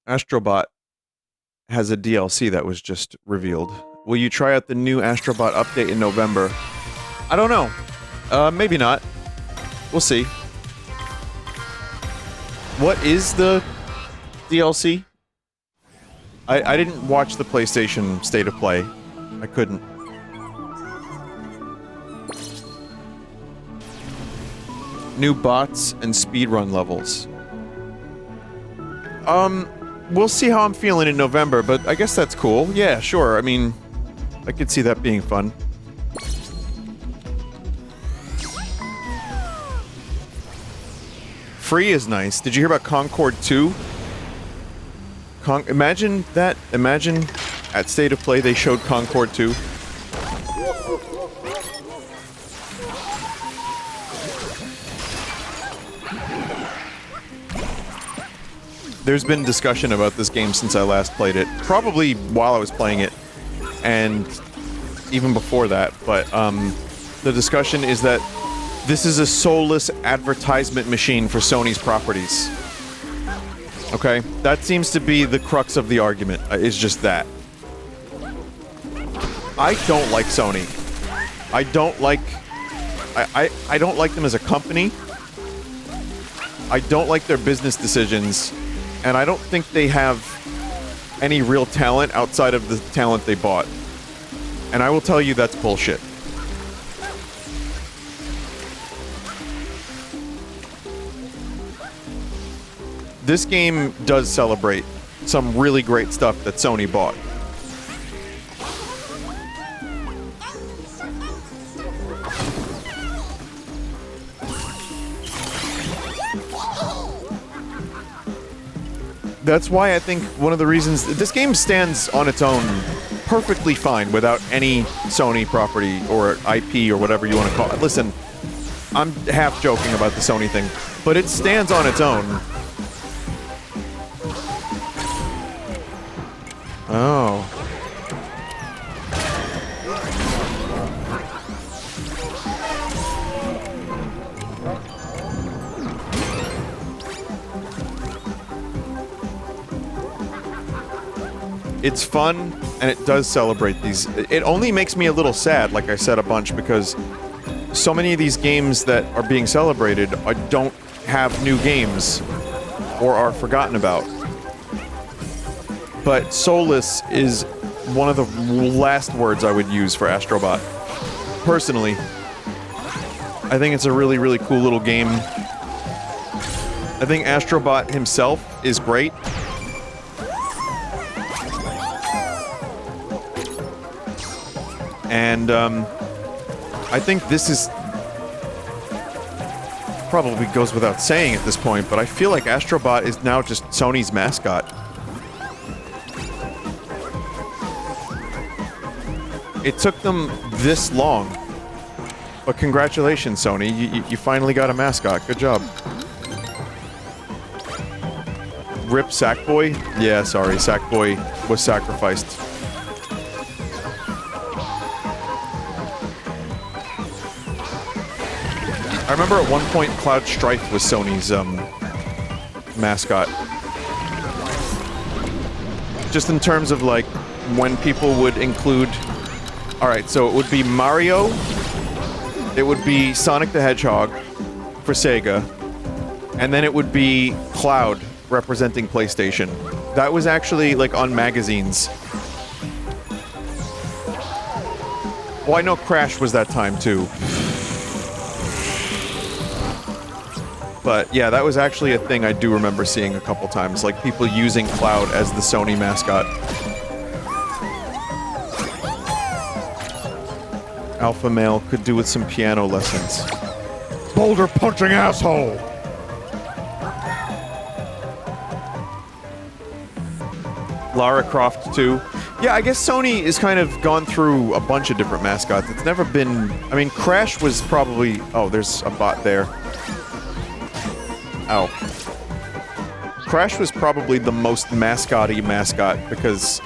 Astro Bot has a DLC that was just revealed. Will you try out the new Astro Bot update in November? I don't know. Maybe not. We'll see. What is the DLC? I didn't watch the PlayStation State of Play. I couldn't. New bots and speedrun levels. We'll see how I'm feeling in November, but I guess that's cool. Yeah, sure. I mean, I could see that being fun. Free is nice. Did you hear about Concord 2? Imagine that. Imagine at State of Play they showed Concord 2. There's been discussion about this game since I last played it. Probably while I was playing it, and even before that, but, the discussion is that this is a soulless advertisement machine for Sony's properties. Okay? That seems to be the crux of the argument, is just that. I don't like Sony. I don't like... I don't like them as a company. I don't like their business decisions. And I don't think they have any real talent outside of the talent they bought. And I will tell you that's bullshit. This game does celebrate some really great stuff that Sony bought. That's why I think one of the reasons... This game stands on its own perfectly fine without any Sony property or IP or whatever you want to call it. Listen, I'm half joking about the Sony thing, but it stands on its own. Oh. It's fun, and it does celebrate these. It only makes me a little sad, like I said a bunch, because so many of these games that are being celebrated don't have new games, or are forgotten about. But soulless is one of the last words I would use for Astro Bot. Personally, I think it's a really, really cool little game. I think Astro Bot himself is great. And, I think this is... probably goes without saying at this point, but I feel like Astro Bot is now just Sony's mascot. It took them this long. But congratulations, Sony. You finally got a mascot. Good job. Rip Sackboy? Yeah, sorry. Sackboy was sacrificed. I remember at one point Cloud Strife was Sony's, mascot. Just in terms of, like, when people would include... Alright, so it would be Mario, it would be Sonic the Hedgehog for Sega, and then it would be Cloud representing PlayStation. That was actually, like, on magazines. Well, I know Crash was that time, too. But, yeah, that was actually a thing I do remember seeing a couple times, like, people using Cloud as the Sony mascot. Alpha male could do with some piano lessons. Boulder punching asshole! Lara Croft, too. Yeah, I guess Sony has kind of gone through a bunch of different mascots. It's never been... I mean, Crash was probably... Oh, there's a bot there. Ow. Crash was probably the most mascot-y mascot, because...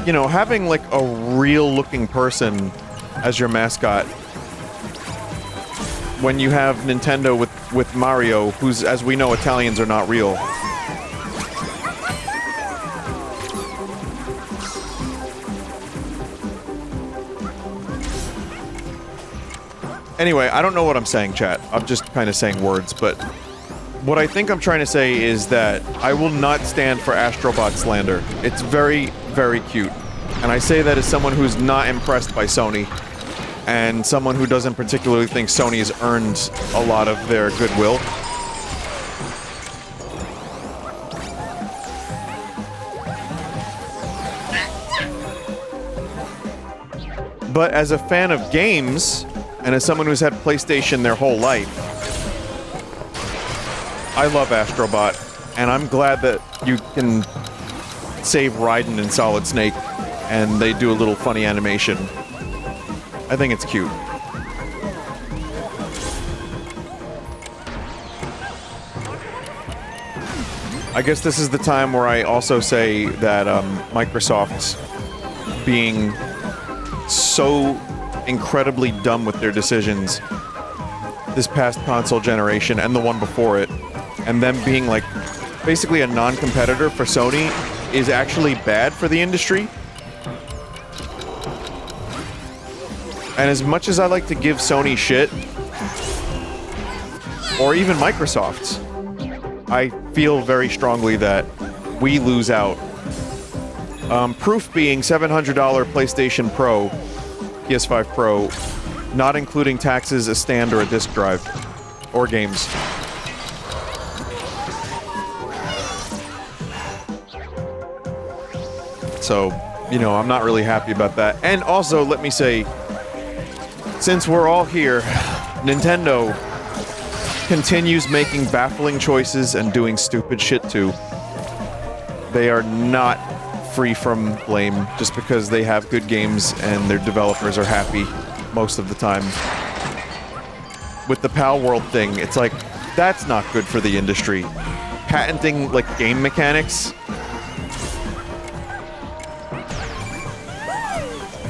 You know, having, like, a real-looking person as your mascot... When you have Nintendo with Mario, who's, as we know, Italians are not real... Anyway, I don't know what I'm saying, chat. I'm just kind of saying words, but what I think I'm trying to say is that I will not stand for Astro Bot slander. It's very, very cute. And I say that as someone who's not impressed by Sony, and someone who doesn't particularly think Sony has earned a lot of their goodwill. But as a fan of games, and as someone who's had PlayStation their whole life, I love Astro Bot, and I'm glad that you can save Raiden and Solid Snake, and they do a little funny animation. I think it's cute. I guess this is the time where I also say that Microsoft's being so incredibly dumb with their decisions this past console generation and the one before it, and them being like basically a non-competitor for Sony is actually bad for the industry. And as much as I like to give Sony shit, or even Microsoft's, I feel very strongly that we lose out. Proof being $700 PlayStation Pro, PS5 Pro, not including taxes, a stand, or a disc drive, or games. So, you know, I'm not really happy about that. And also, let me say, since we're all here, Nintendo continues making baffling choices and doing stupid shit too. They are not free from blame just because they have good games and their developers are happy most of the time. With the Pal World thing, it's like, that's not good for the industry. Patenting, like, game mechanics?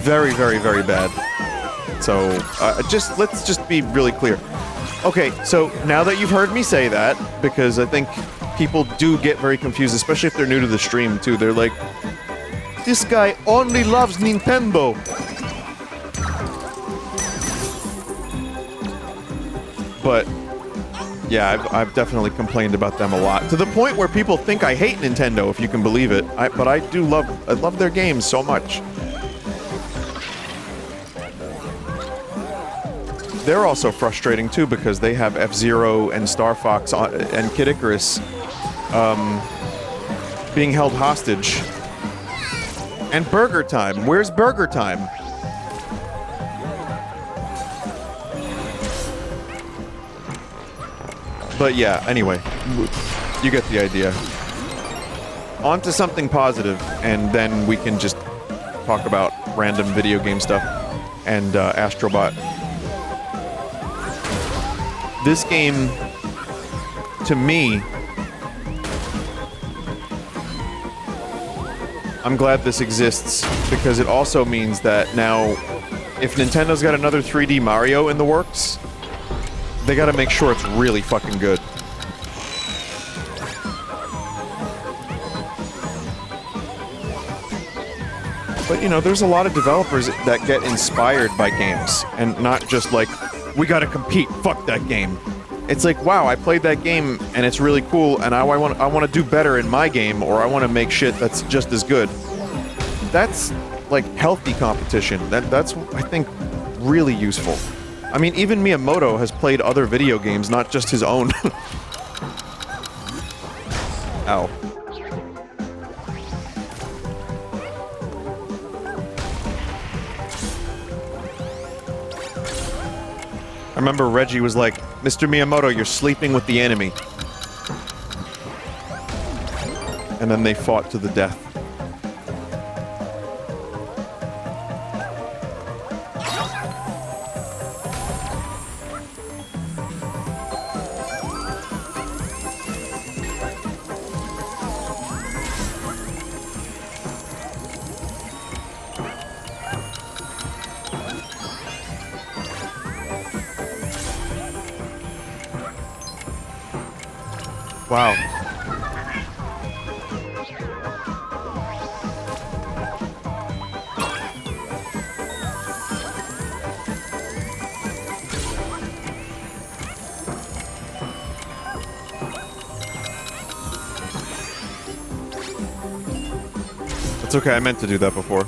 Very, very, very bad. So, let's just be really clear. Okay, so now that you've heard me say that, because I think people do get very confused, especially if they're new to the stream, too. They're like, this guy only loves Nintendo. But, yeah, I've definitely complained about them a lot. To the point where people think I hate Nintendo, if you can believe it. But I love their games so much. They're also frustrating too because they have F-Zero and Star Fox and Kid Icarus being held hostage. And Burger Time. Where's Burger Time? But yeah, anyway, you get the idea. On to something positive, and then we can just talk about random video game stuff and Astro Bot. This game, to me, I'm glad this exists because it also means that now, if Nintendo's got another 3D Mario in the works, they gotta make sure it's really fucking good. But, you know, there's a lot of developers that get inspired by games, and not just like, we gotta compete, fuck that game. It's like, wow, I played that game and it's really cool, and I want to do better in my game, or I want to make shit that's just as good. That's like healthy competition. That's I think really useful. I mean, even Miyamoto has played other video games, not just his own. Ow. I remember Reggie was like, Mr. Miyamoto, you're sleeping with the enemy. And then they fought to the death. Wow. It's okay, I meant to do that before.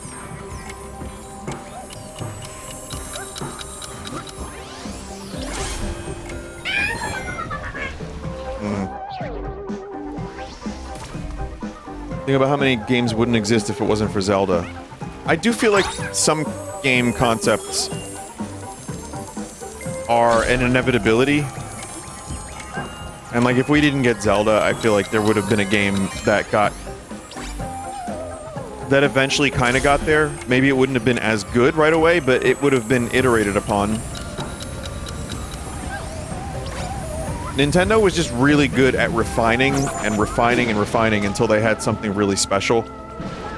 Think about how many games wouldn't exist if it wasn't for Zelda. I do feel like some game concepts are an inevitability. And like if we didn't get Zelda, I feel like there would have been a game that eventually kind of got there. Maybe it wouldn't have been as good right away, but it would have been iterated upon. Nintendo was just really good at refining and refining and refining until they had something really special.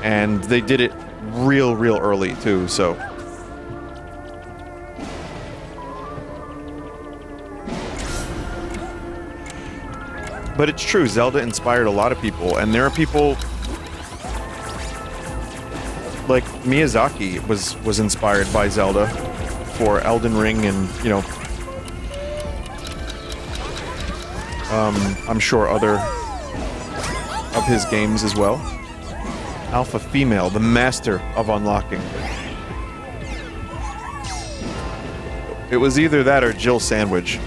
And they did it real early, too, so... But it's true, Zelda inspired a lot of people, and there are people... Like, Miyazaki was inspired by Zelda for Elden Ring and, you know... I'm sure other of his games as well. Alpha Female, the master of unlocking. It was either that or Jill Sandwich.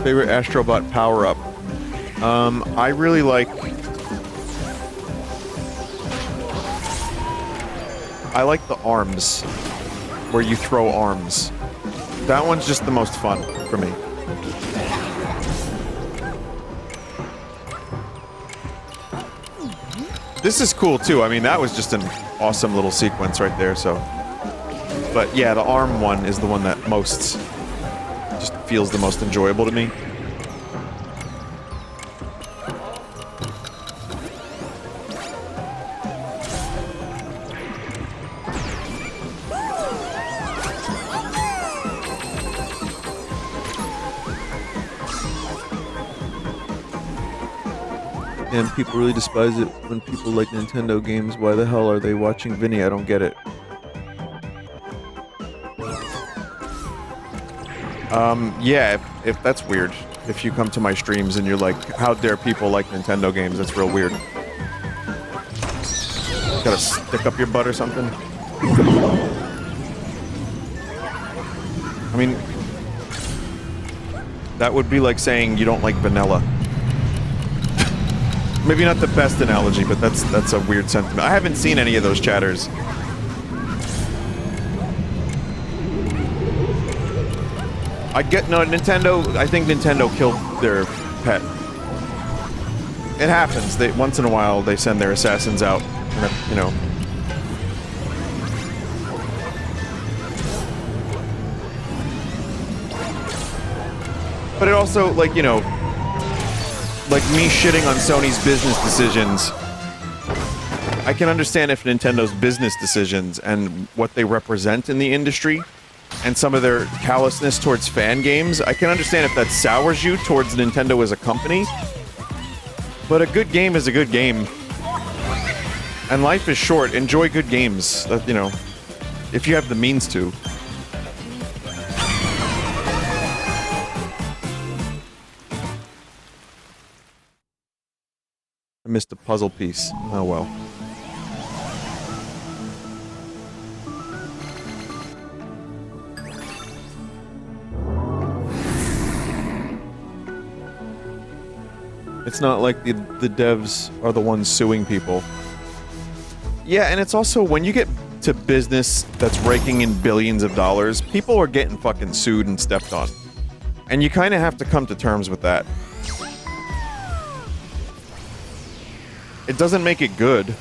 Favorite Astro Bot power-up? I really like... I like the arms, where you throw arms. That one's just the most fun for me. This is cool too, I mean that was just an awesome little sequence right there, so... But yeah, the arm one is the one that most... just feels the most enjoyable to me. And people really despise it when people like Nintendo games. Why the hell are they watching Vinny? I don't get it. Yeah, if that's weird. If you come to my streams and you're like, how dare people like Nintendo games, that's real weird. Gotta stick up your butt or something? I mean, that would be like saying you don't like vanilla. Maybe not the best analogy, but that's a weird sentiment. I haven't seen any of those chatters. Nintendo, I think Nintendo killed their pet. It happens. Once in a while, they send their assassins out, you know. But it also, like, you know, like me shitting on Sony's business decisions. I can understand if Nintendo's business decisions and what they represent in the industry and some of their callousness towards fan games, I can understand if that sours you towards Nintendo as a company. But a good game is a good game. And life is short. Enjoy good games. You know, if you have the means to. I missed a puzzle piece. Oh well. It's not like the devs are the ones suing people. Yeah, and it's also when you get to business that's raking in billions of dollars, people are getting fucking sued and stepped on. And you kind of have to come to terms with that. It doesn't make it good,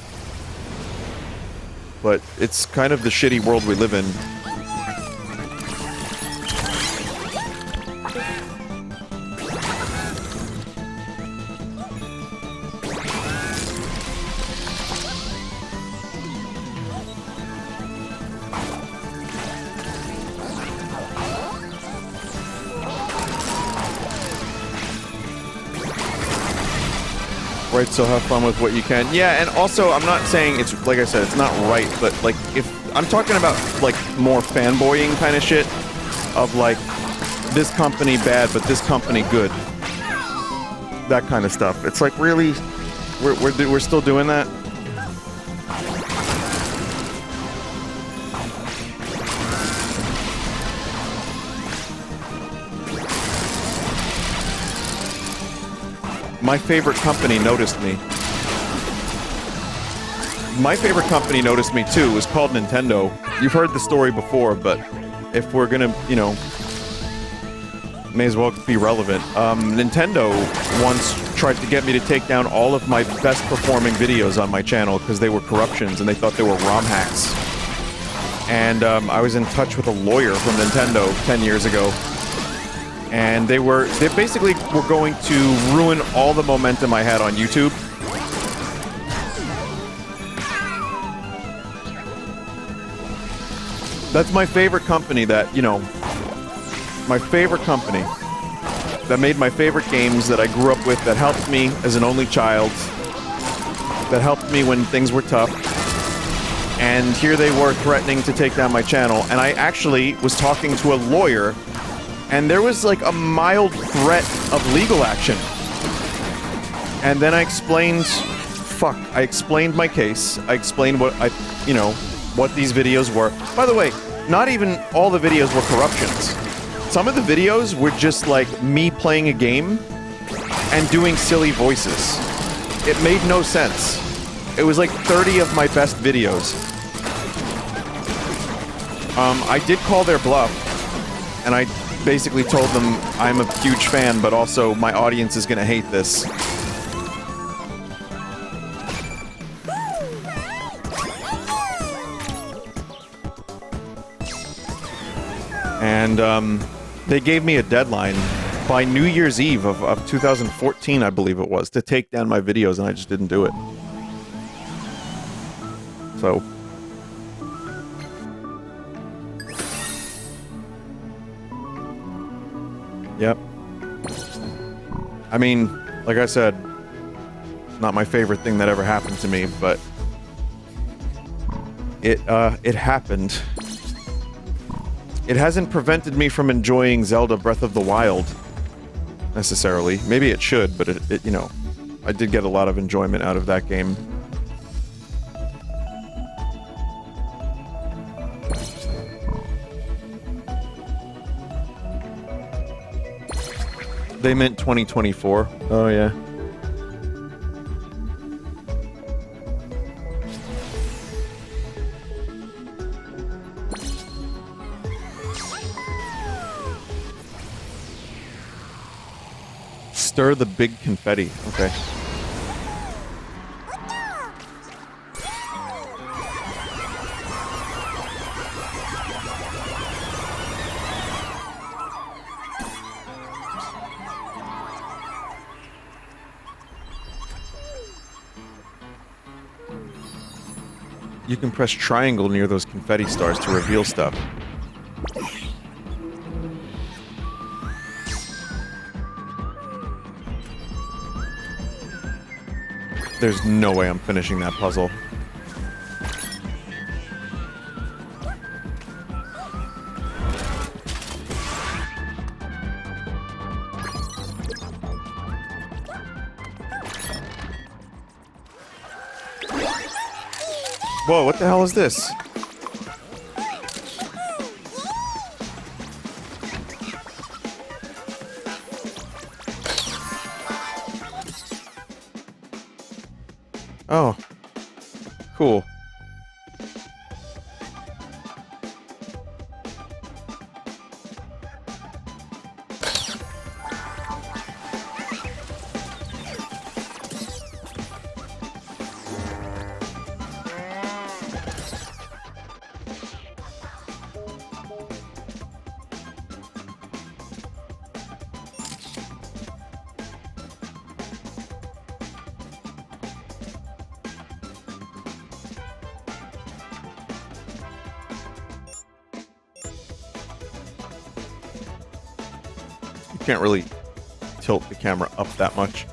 but it's kind of the shitty world we live in. Right, so have fun with what you can. Yeah, and also, I'm not saying it's, like I said, it's not right, but, like, if... I'm talking about, like, more fanboying kind of shit. Of, like, this company bad, but this company good. That kind of stuff. It's like, really? We're still doing that? My favorite company noticed me. My favorite company noticed me too. It was called Nintendo. You've heard the story before, but if we're gonna, you know, may as well be relevant. Nintendo once tried to get me to take down all of my best performing videos on my channel because they were corruptions and they thought they were ROM hacks. And I was in touch with a lawyer from Nintendo 10 years ago. And they basically were going to ruin all the momentum I had on YouTube. That's my favorite company that, you know, my favorite company that made my favorite games that I grew up with, that helped me as an only child, that helped me when things were tough. And here they were threatening to take down my channel, and I actually was talking to a lawyer. And there was, like, a mild threat of legal action. And then I explained... Fuck. I explained my case. I explained what you know, what these videos were. By the way, not even all the videos were corruptions. Some of the videos were just, like, me playing a game and doing silly voices. It made no sense. It was, like, 30 of my best videos. I did call their bluff. And I... basically told them I'm a huge fan, but also my audience is gonna hate this. And they gave me a deadline by New Year's Eve of 2014, I believe it was, to take down my videos, and I just didn't do it. So... Yep. I mean, like I said, it's not my favorite thing that ever happened to me, but it happened. It hasn't prevented me from enjoying Zelda Breath of the Wild, necessarily. Maybe it should, but it you know, I did get a lot of enjoyment out of that game. They meant 2024. Oh, yeah. Stir the big confetti. Okay. You can press triangle near those confetti stars to reveal stuff. There's no way I'm finishing that puzzle. Whoa, what the hell is this? Oh. Cool. Can't really tilt the camera up that much.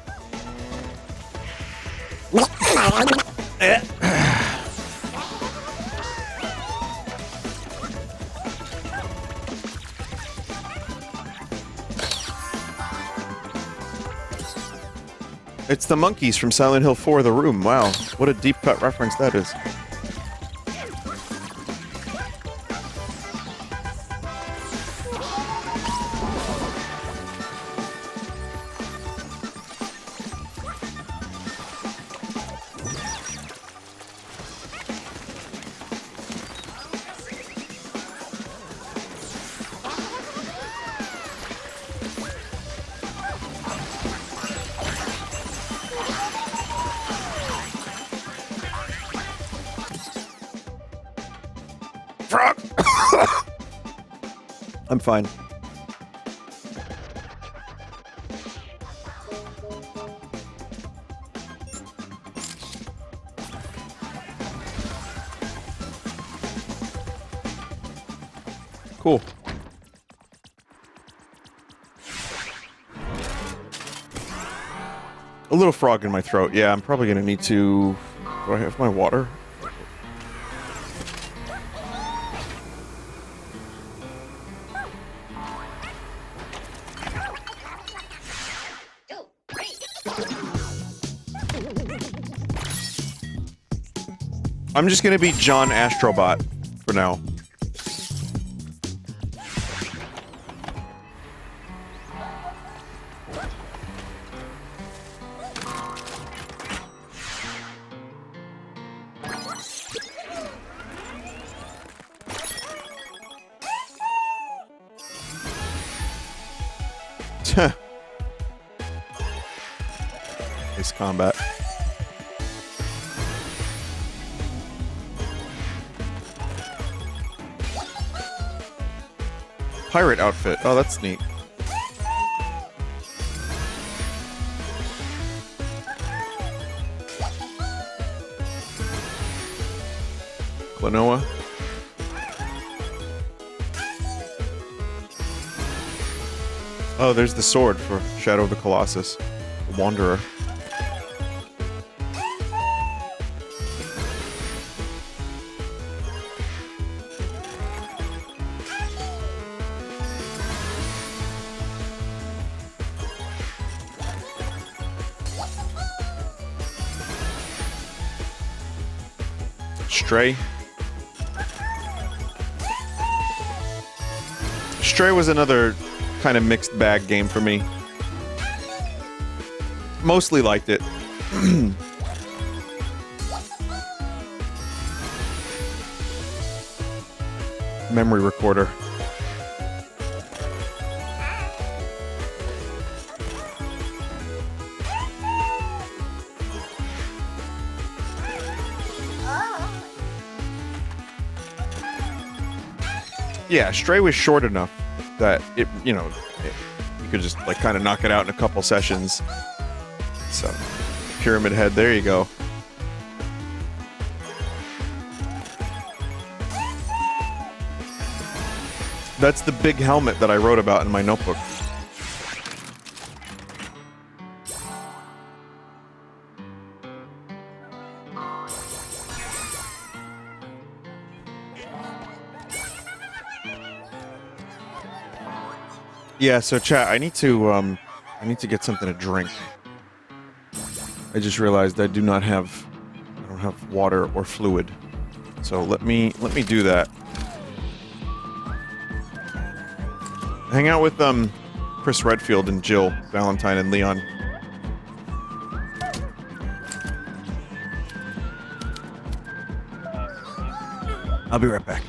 It's the monkeys from Silent Hill 4, The Room. Wow, what a deep cut reference that is. I'm fine. Cool. A little frog in my throat. Yeah, I'm probably gonna need to... Do I have my water? I'm just gonna be John Astrobot for now. Nice combat. Pirate outfit. Oh, that's neat. Klonoa. Oh, there's the sword for Shadow of the Colossus. The Wanderer. Stray. Stray was another kind of mixed bag game for me. Mostly liked it. Memory recorder. Yeah, Stray was short enough that it, you know, you could just like kind of knock it out in a couple sessions. So, Pyramid Head, there you go. That's the big helmet that I wrote about in my notebook. Yeah, so chat, I need to get something to drink. I just realized I don't have water or fluid. So let me do that. Hang out with Chris Redfield and Jill Valentine and Leon. I'll be right back.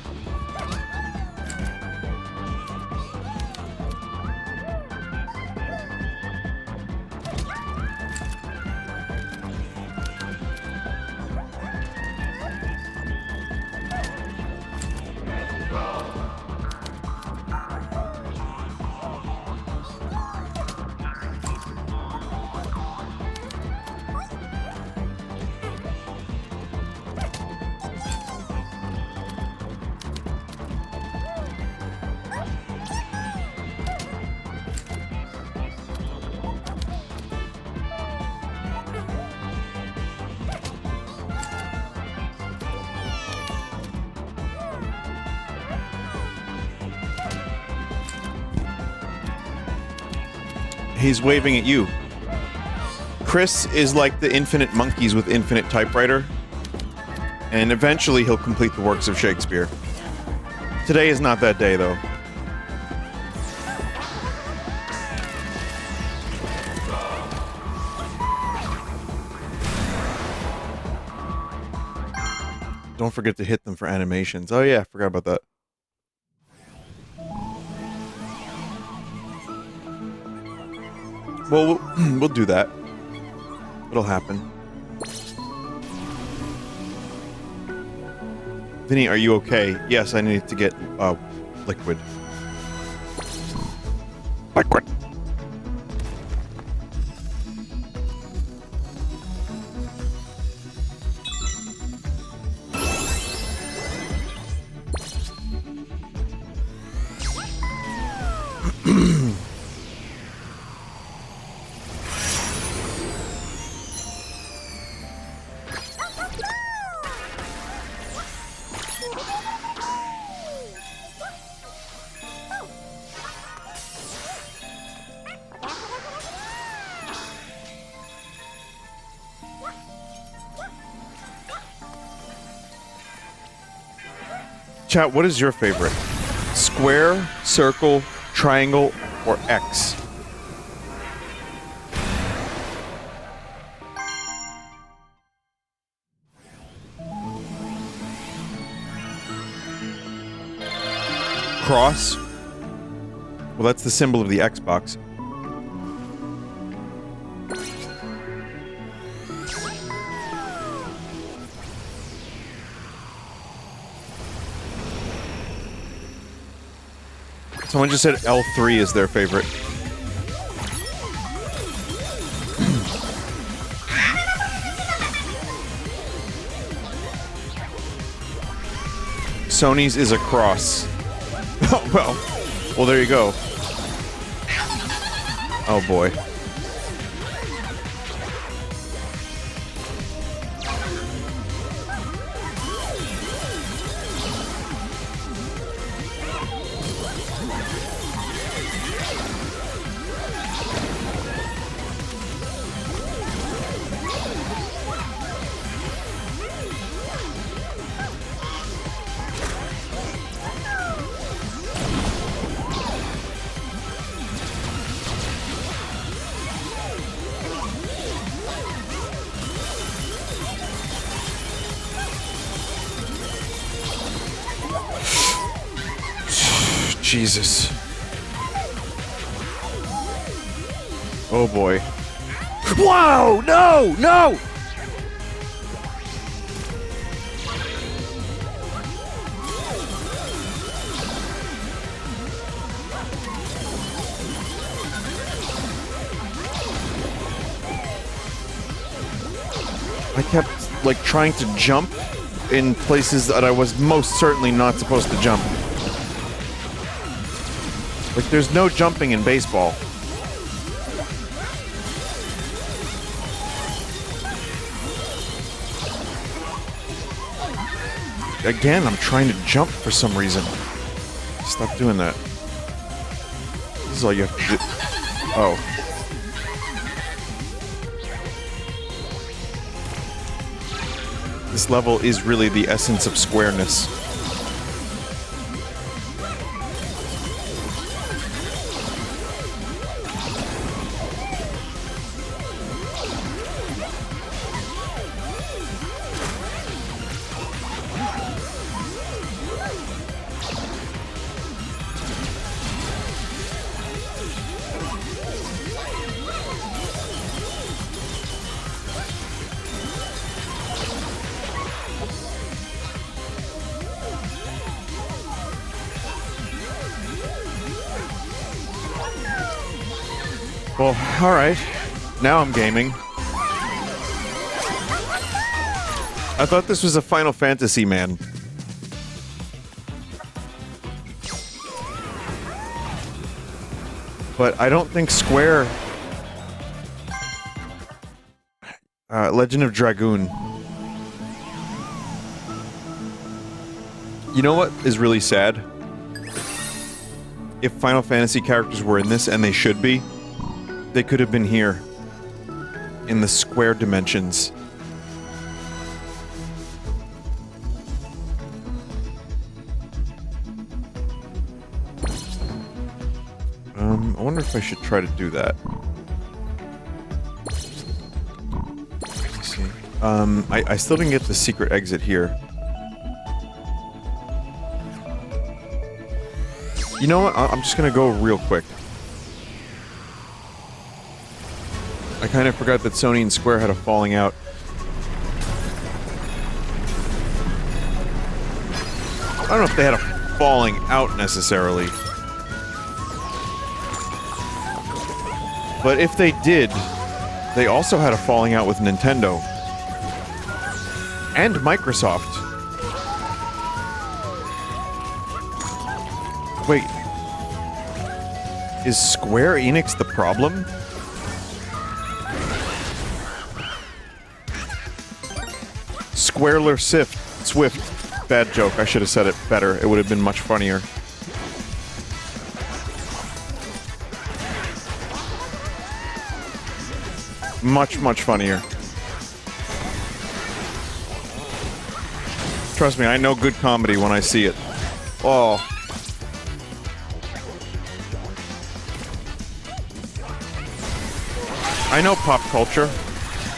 He's waving at you. Chris is like the infinite monkeys with infinite typewriter, and eventually he'll complete the works of Shakespeare. Today is not that day, though. Don't forget to hit them for animations. Oh yeah, forgot about that. Well, we'll do that. It'll happen. Vinny, are you okay? Yes, I need to get, liquid. Liquid! Chat, what is your favorite? Square, circle, triangle, or X? Cross? Well, that's the symbol of the Xbox. Someone just said L3 is their favorite. Sony's is a cross. Oh, well, there you go. Oh, boy. Jesus. Oh boy. Whoa! No! No! I kept, like, trying to jump in places that I was most certainly not supposed to jump. Like, there's no jumping in baseball. Again, I'm trying to jump for some reason. Stop doing that. This is all you have to do. Oh. This level is really the essence of squareness. Well, alright. Now I'm gaming. I thought this was a Final Fantasy, man. But I don't think Square... Legend of Dragoon. You know what is really sad? If Final Fantasy characters were in this, and they should be, they could have been here. In the square dimensions. I wonder if I should try to do that. Let's see. I still didn't get the secret exit here. You know what? I'm just gonna go real quick. I kind of forgot that Sony and Square had a falling out. I don't know if they had a falling out necessarily. But if they did, they also had a falling out with Nintendo. And Microsoft. Wait. Is Square Enix the problem? Squareler Swift. Bad joke. I should have said it better. It would have been much funnier. Much, much funnier. Trust me, I know good comedy when I see it. Oh. I know pop culture.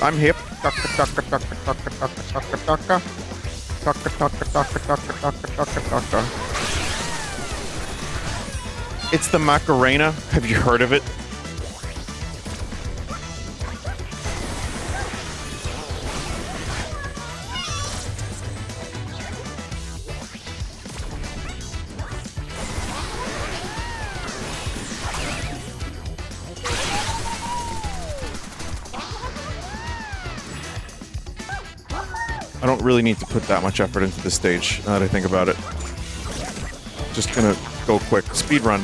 I'm hip. It's the Macarena. Have you heard of it? I don't really need to put that much effort into this stage, now that I think about it. Just gonna go quick. Speed run.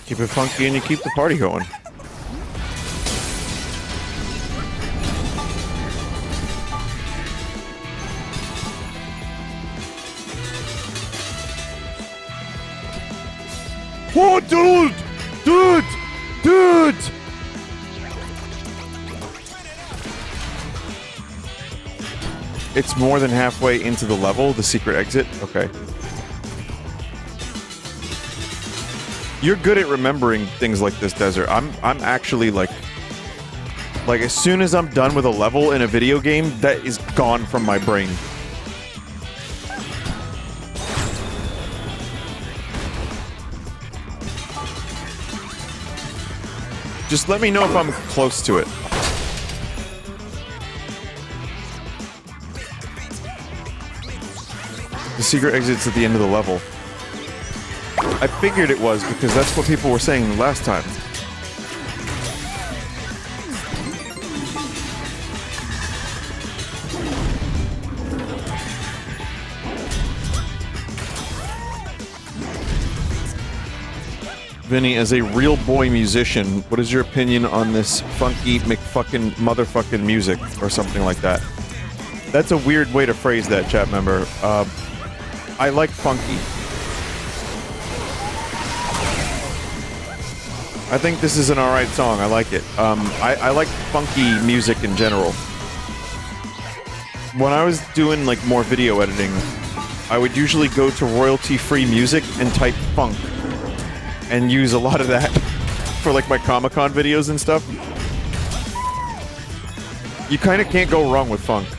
Keep it funky and you keep the party going. Whoa, dude! Dude! Dude! It's more than halfway into the level, the secret exit? Okay. You're good at remembering things like this, Desert. I'm actually like as soon as I'm done with a level in a video game, that is gone from my brain. Just let me know if I'm close to it. The secret exit's at the end of the level. I figured it was, because that's what people were saying last time. Vinny, as a real boy musician, what is your opinion on this funky McFucking motherfucking music, or something like that? That's a weird way to phrase that, chat member. I like funky. I think this is an alright song. I like it. I like funky music in general. When I was doing like more video editing, I would usually go to royalty-free music and type funk, and use a lot of that for like my Comic-Con videos and stuff. You kind of can't go wrong with funk.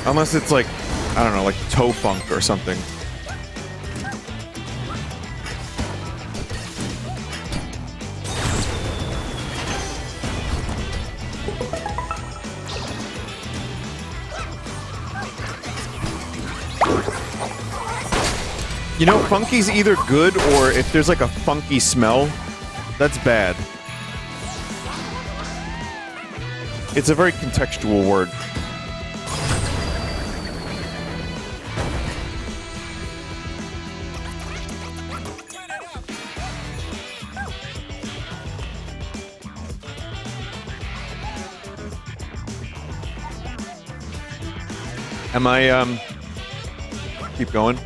Unless it's like, I don't know, like toe funk or something. You know, funky's either good, or if there's like a funky smell, that's bad. It's a very contextual word. Am I, keep going?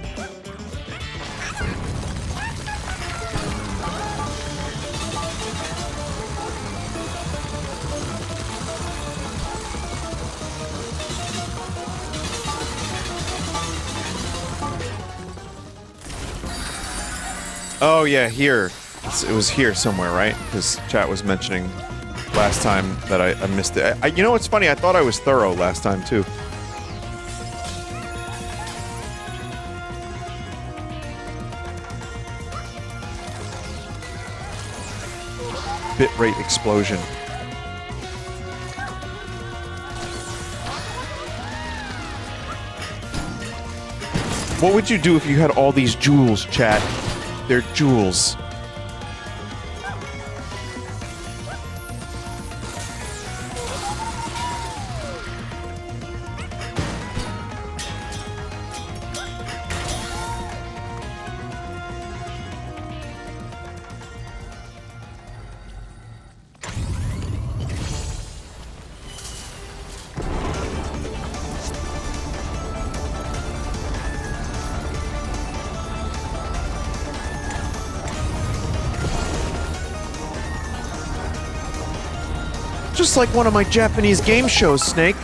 Oh yeah, here. It was here somewhere, right? Because chat was mentioning last time that I missed it. You know what's funny? I thought I was thorough last time, too. Bitrate explosion. What would you do if you had all these jewels, chat? They're jewels. Just like one of my Japanese game shows, Snake.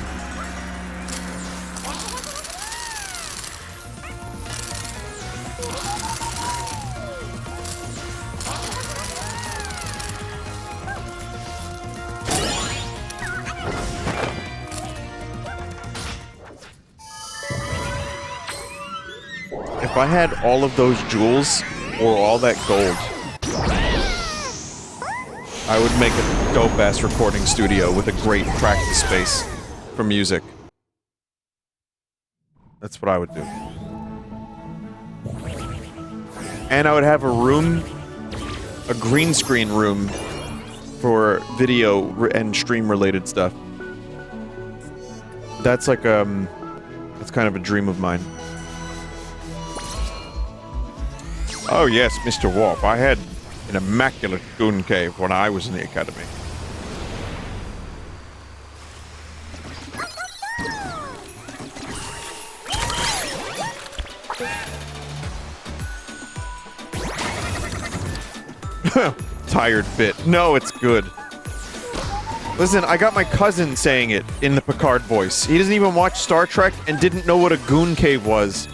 If I had all of those jewels, or all that gold, I would make a dope-ass recording studio with a great practice space for music. That's what I would do. And I would have a room, a green screen room, for video and stream-related stuff. That's like, that's kind of a dream of mine. Oh yes, Mr. Wolf, I had an immaculate goon cave when I was in the academy. Tired bit. No, it's good. Listen, I got my cousin saying it in the Picard voice. He doesn't even watch Star Trek and didn't know what a goon cave was.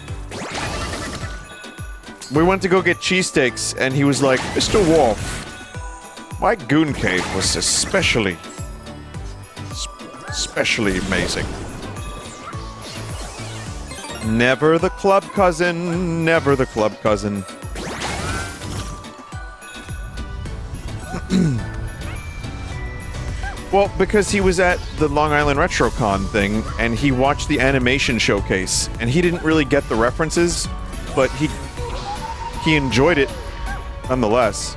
We went to go get cheesesteaks, and he was like, Mr. Wolf, my goon cave was especially amazing. Never the club cousin, never the club cousin. Well, because he was at the Long Island RetroCon thing, and he watched the animation showcase, and he didn't really get the references, but he enjoyed it nonetheless.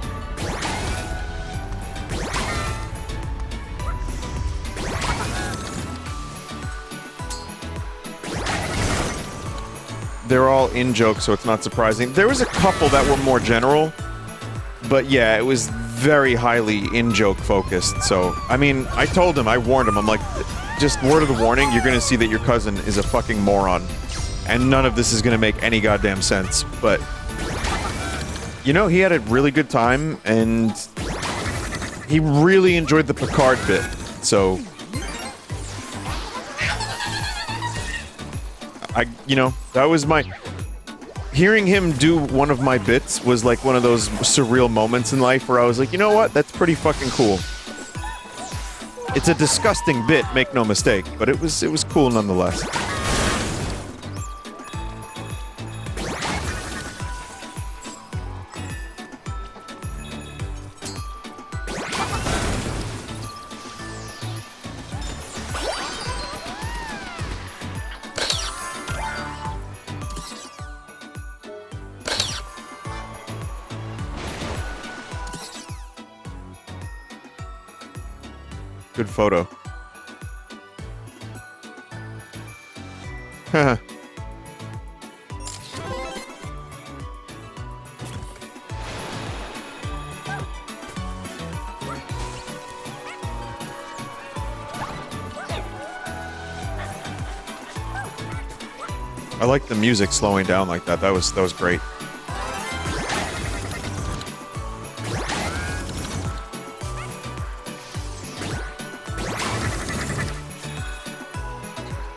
They're all in-joke, so it's not surprising. There was a couple that were more general, but yeah, it was very highly in-joke focused, so... I mean, I told him, I warned him, I'm like, just word of the warning, you're gonna see that your cousin is a fucking moron. And none of this is gonna make any goddamn sense, but... You know, he had a really good time, and... he really enjoyed the Picard bit, so... you know, that was my... Hearing him do one of my bits was like one of those surreal moments in life where I was like, you know what? That's pretty fucking cool. It's a disgusting bit, make no mistake, but it was cool nonetheless. Good photo. Haha. I like the music slowing down like that. That was great.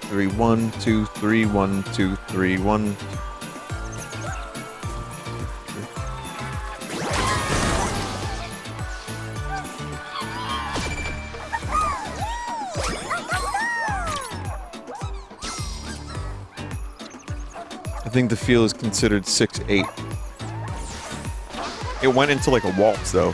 Three, 1, 2, 3, 1, 2, 3, 1. I think the feel is considered 6/8. It went into like a waltz though.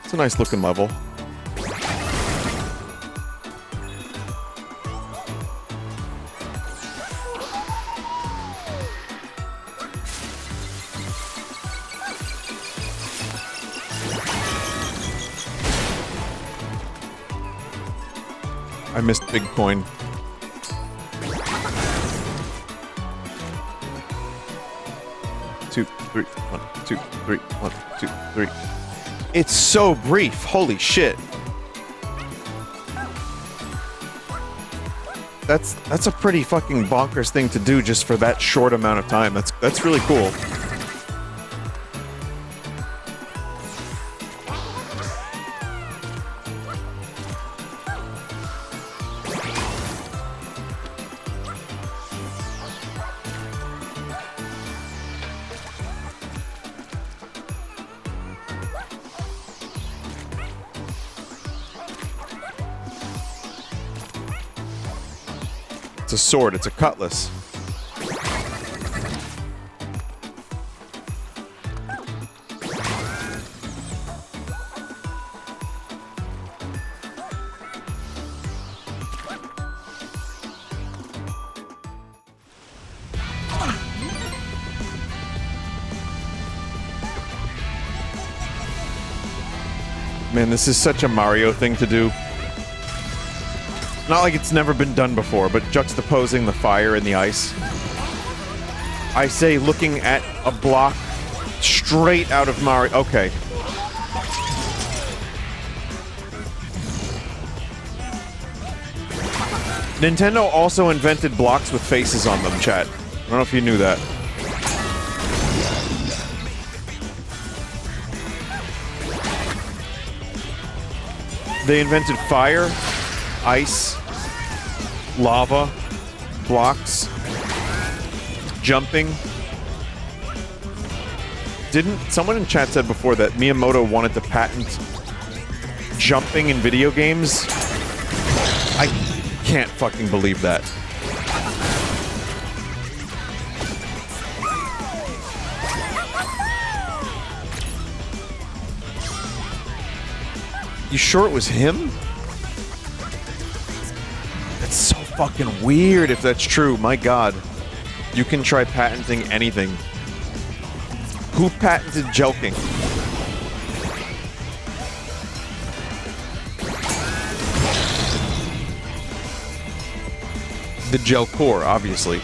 It's a nice looking level. I missed big coin. Two, three, 1, 2, 3, 1, 2, 3. It's so brief. Holy shit. That's a pretty fucking bonkers thing to do just for that short amount of time. That's really cool. It's a sword, it's a cutlass. Man, this is such a Mario thing to do. Not like it's never been done before, but juxtaposing the fire and the ice. I say looking at a block straight out of Mario. Okay. Nintendo also invented blocks with faces on them, chat. I don't know if you knew that. They invented fire, ice, lava, blocks, jumping. Didn't someone in chat said before that Miyamoto wanted to patent jumping in video games? I can't fucking believe that. You sure it was him? That's so fucking weird if that's true. My god. You can try patenting anything. Who patented jelking? The gel core, obviously.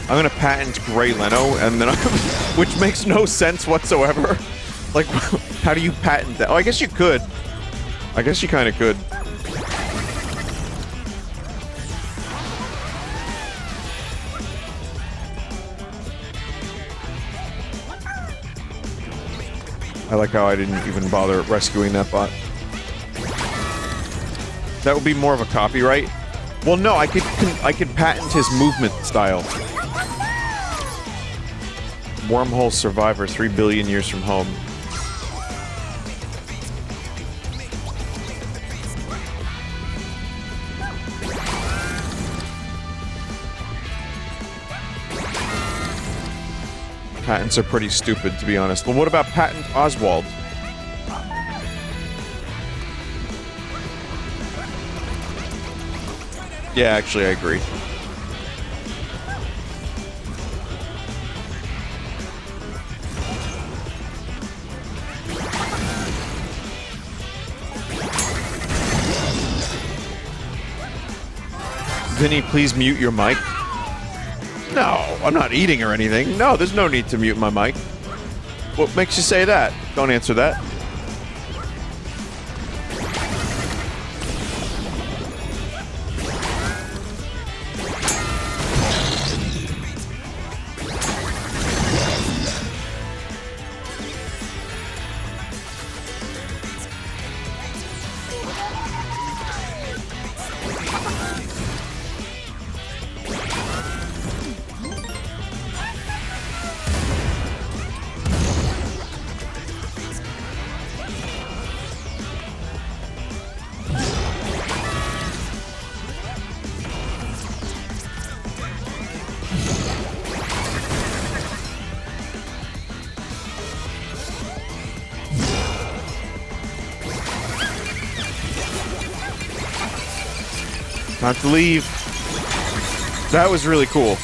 I'm gonna patent Gray Leno, and then which makes no sense whatsoever. Like, how do you patent that? Oh, I guess you could. I guess you kind of could. I like how I didn't even bother rescuing that bot. That would be more of a copyright. Well, no, I could patent his movement style. Wormhole survivor, 3 billion years from home. Patents are pretty stupid, to be honest. Well, what about Patent Oswald? Yeah, actually, I agree. Vinny, please mute your mic. No, I'm not eating or anything. No, there's no need to mute my mic. What makes you say that? Don't answer that. Not to leave. That was really cool.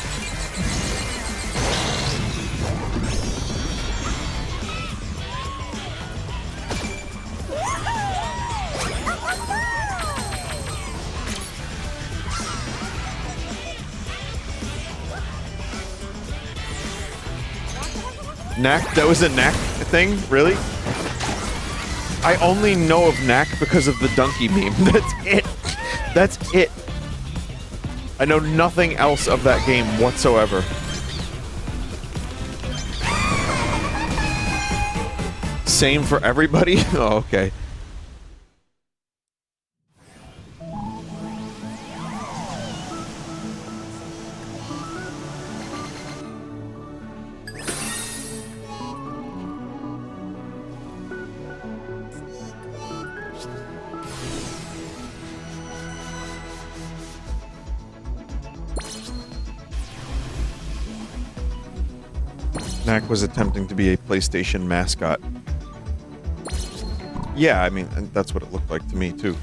Knack? That was a Knack thing? Really? I only know of Knack because of the donkey meme. That's it. That's it. I know nothing else of that game whatsoever. Same for everybody? Oh, okay. Knack was attempting to be a PlayStation mascot. Yeah, I mean, that's what it looked like to me, too.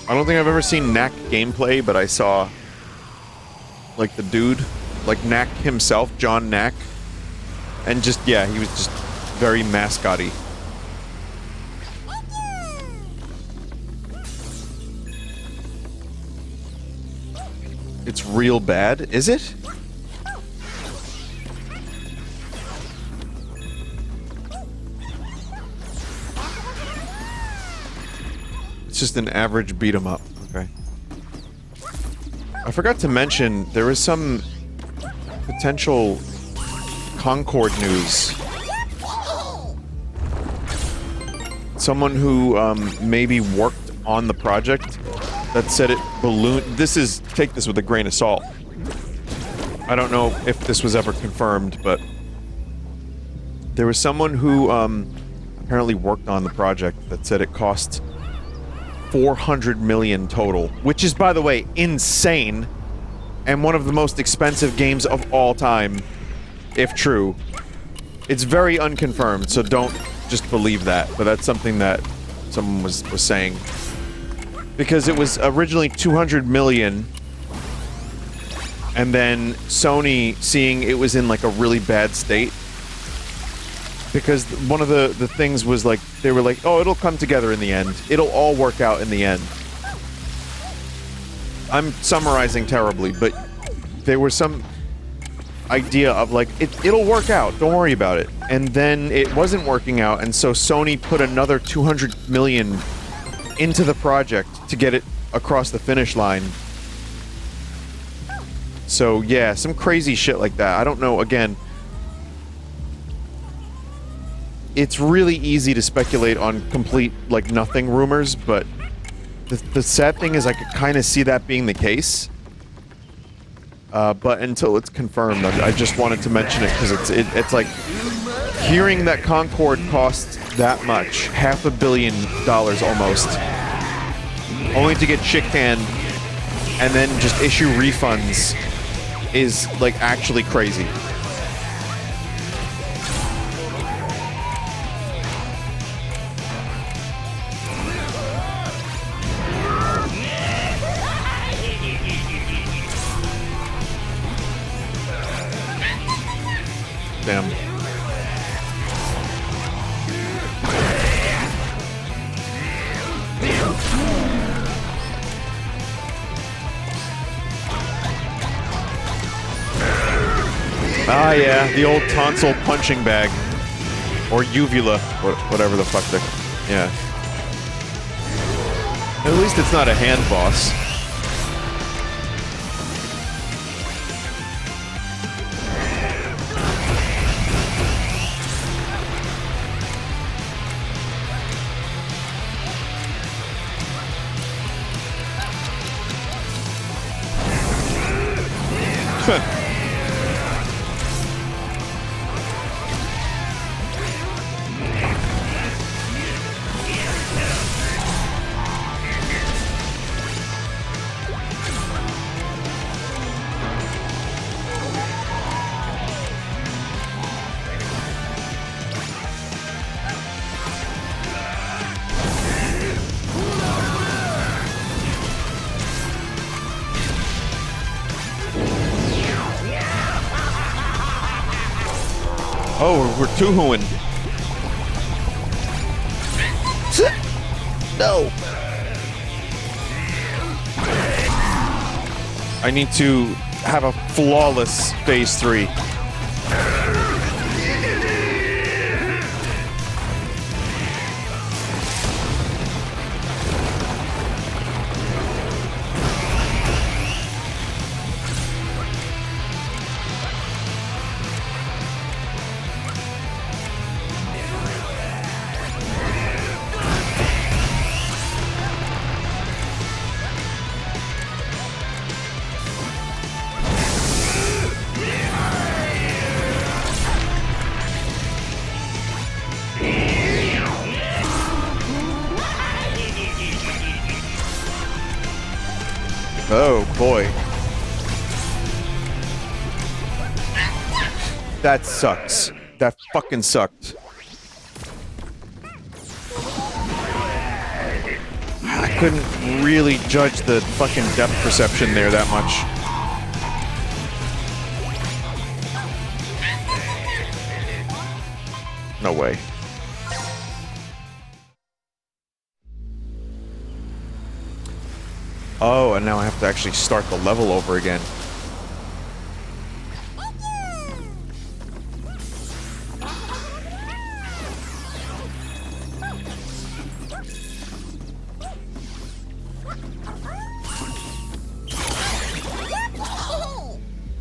I don't think I've ever seen Knack gameplay, but I saw, like, the dude, like, Knack himself, John Knack, and just, yeah, he was just very mascot-y. It's real bad, is it? It's just an average beat-em-up, okay. I forgot to mention, there is some potential Concord news. Someone who maybe worked on the project that said it ballooned. This is, take this with a grain of salt. I don't know if this was ever confirmed, but there was someone who apparently worked on the project that said it cost $400 million total, which is, by the way, insane, and one of the most expensive games of all time, if true. It's very unconfirmed, so don't just believe that, but that's something that someone was saying. Because it was originally $200 million, and then Sony, seeing it was in like a really bad state, because one of the things was like, they were like, oh, it'll come together in the end. It'll all work out in the end. I'm summarizing terribly, but there was some idea of like, it'll work out, don't worry about it. And then it wasn't working out, and so Sony put another $200 million into the project to get it across the finish line. So yeah, some crazy shit like that. I don't know, again, it's really easy to speculate on complete, like, nothing rumors, but the sad thing is I could kind of see that being the case. But until it's confirmed, I just wanted to mention it because it's like Hearing that Concord costs that much, $500 million almost, only to get shit canned and then just issue refunds is, like, actually crazy. Damn. Ah, yeah, the old tonsil punching bag. Or uvula, whatever the fuck yeah. At least it's not a hand boss. Oh, we're two-hooing. No. I need to have a flawless phase 3. Oh, boy. That sucks. That fucking sucked. I couldn't really judge the fucking depth perception there that much. No way. Oh, and now I have to actually start the level over again.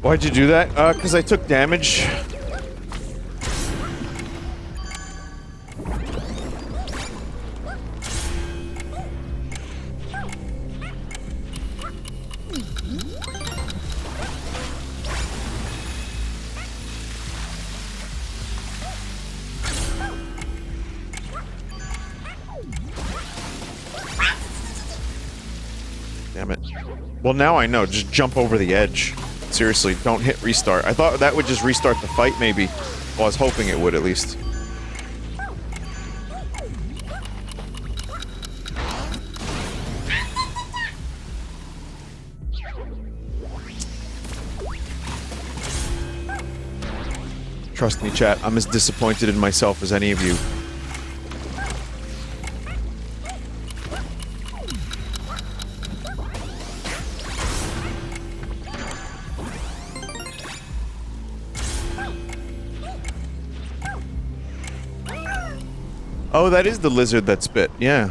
Why'd you do that? Because I took damage. Damn it. Well, now I know. Just jump over the edge. Seriously, don't hit restart. I thought that would just restart the fight, maybe. Well, I was hoping it would, at least. Trust me, chat. I'm as disappointed in myself as any of you. Oh, that is the lizard that spit, yeah.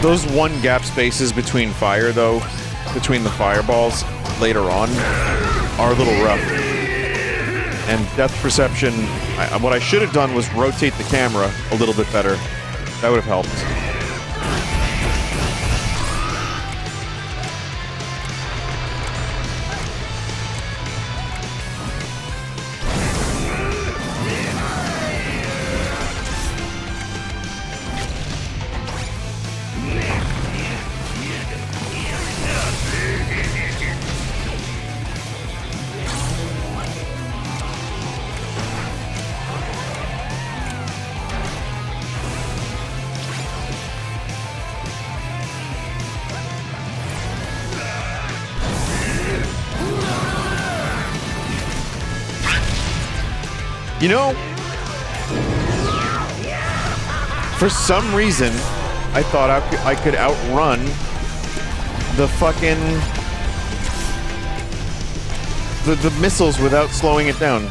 Those one gap spaces between fire, though, between the fireballs later on, are a little rough. And depth perception, what I should have done was rotate the camera a little bit better. That would have helped. You know, for some reason, I thought I could outrun the fucking the missiles without slowing it down.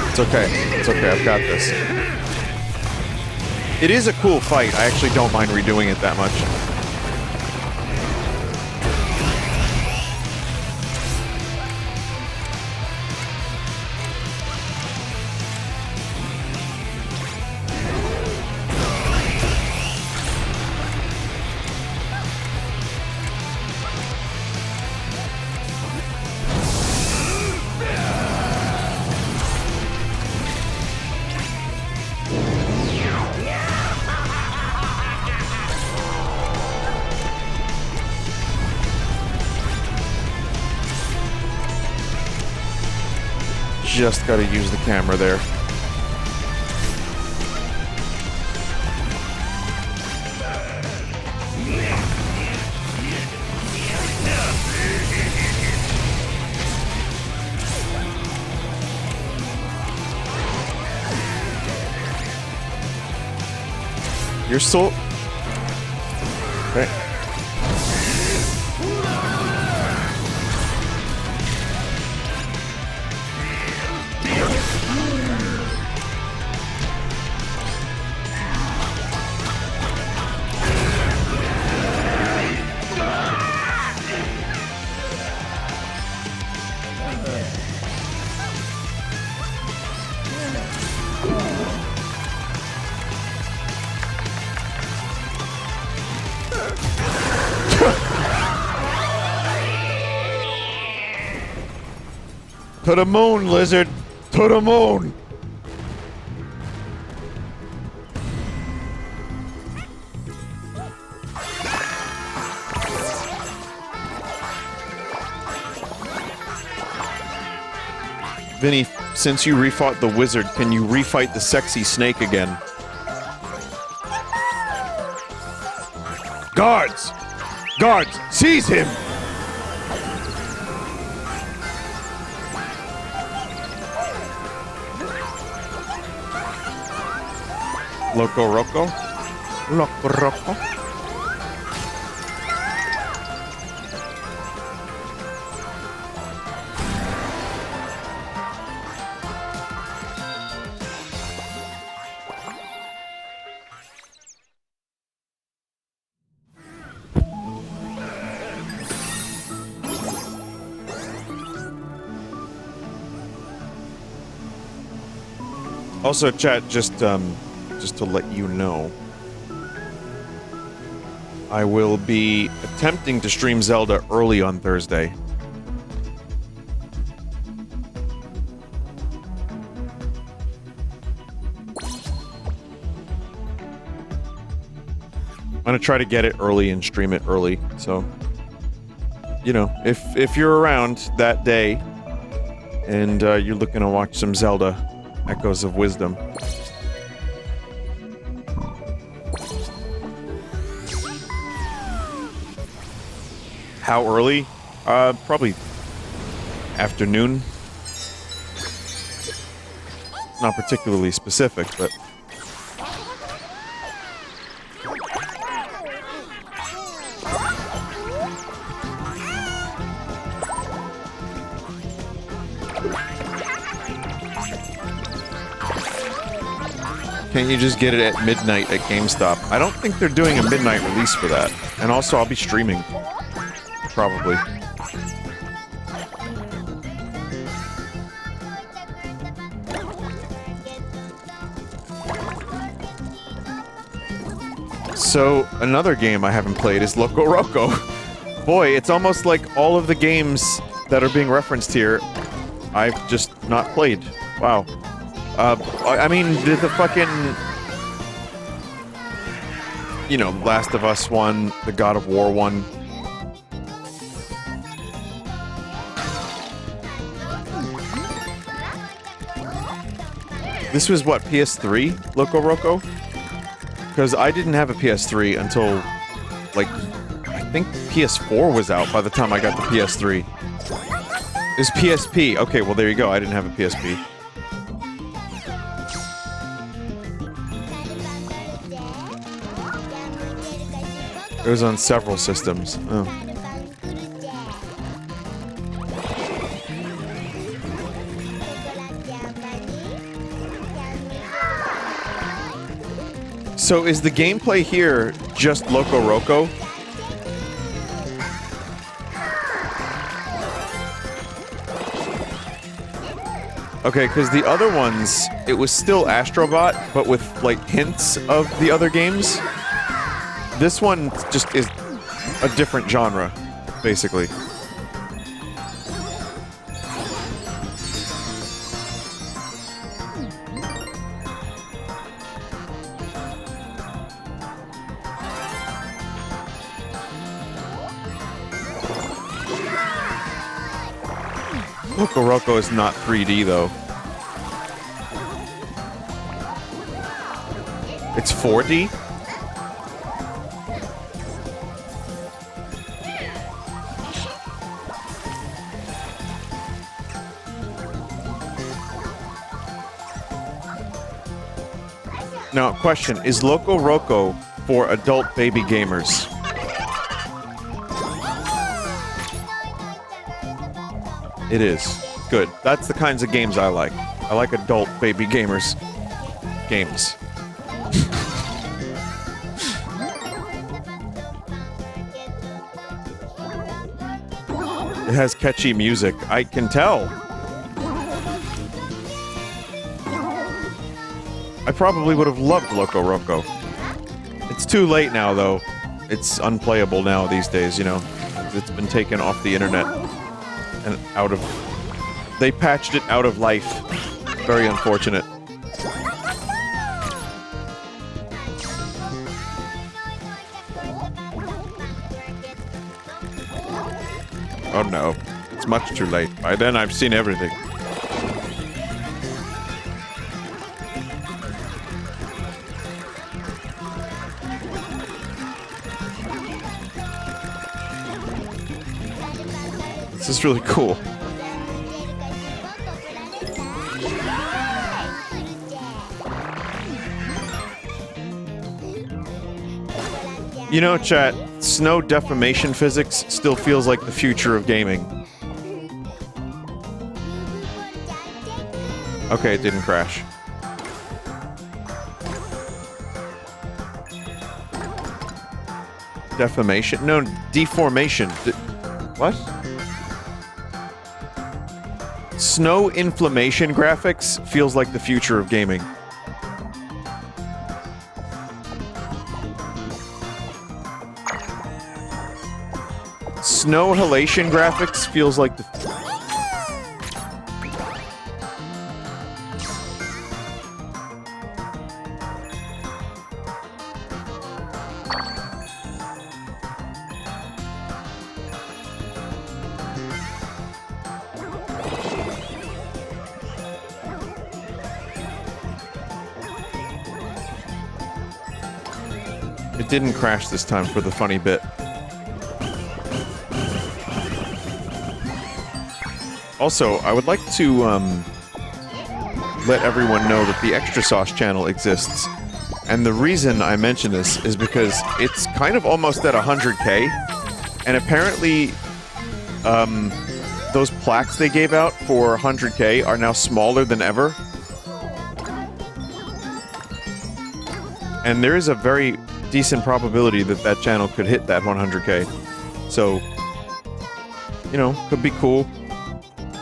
It's okay. It's okay. I've got this. It is a cool fight. I actually don't mind redoing it that much. Just gotta use the camera there. You're so... Okay. To the moon, lizard! To the moon! Vinny, since you refought the wizard, can you refight the sexy snake again? Guards! Guards! Seize him! Loco Roco? Loco Roco? Also, chat, just to let you know, I will be attempting to stream Zelda early on Thursday. I'm gonna try to get it early and stream it early, so, you know, if you're around that day and you're looking to watch some Zelda Echoes of Wisdom. How early? Probably afternoon. Not particularly specific, but... Can't you just get it at midnight at GameStop? I don't think they're doing a midnight release for that. And also, I'll be streaming. Probably. So, another game I haven't played is Loco Roco. Boy, it's almost like all of the games that are being referenced here, I've just not played. Wow. I mean, the fucking... You know, Last of Us one, the God of War one. This was what, PS3, Loco Roco? Because I didn't have a PS3 until, like, I think PS4 was out by the time I got the PS3. It's PSP. Okay, well there you go. I didn't have a PSP. It was on several systems. Oh. So is the gameplay here just Loco Roco? Okay, because the other ones, it was still Astro Bot, but with, like, hints of the other games. This one just is a different genre, basically. Loco Roco is not 3D, though. It's 4D? Now, question, is Loco Roco for adult baby gamers? It is. Good. That's the kinds of games I like. I like adult baby gamers. Games. It has catchy music. I can tell. I probably would have loved Loco Roco. It's too late now, though. It's unplayable now these days, you know. It's been taken off the internet. And out of... They patched it out of life. Very unfortunate. Oh no. It's much too late. By then I've seen everything. This is really cool. You know, chat, snow deformation physics still feels like the future of gaming. Okay, it didn't crash. Deformation? No, deformation. What? Snow inflammation graphics feels like the future of gaming. Snow halation graphics feels like the... It didn't crash this time for the funny bit. Also, I would like to, let everyone know that the Extra Sauce channel exists. And the reason I mention this is because it's kind of almost at 100K. And apparently, those plaques they gave out for 100K are now smaller than ever. And there is a very decent probability that that channel could hit that 100K. So, you know, could be cool.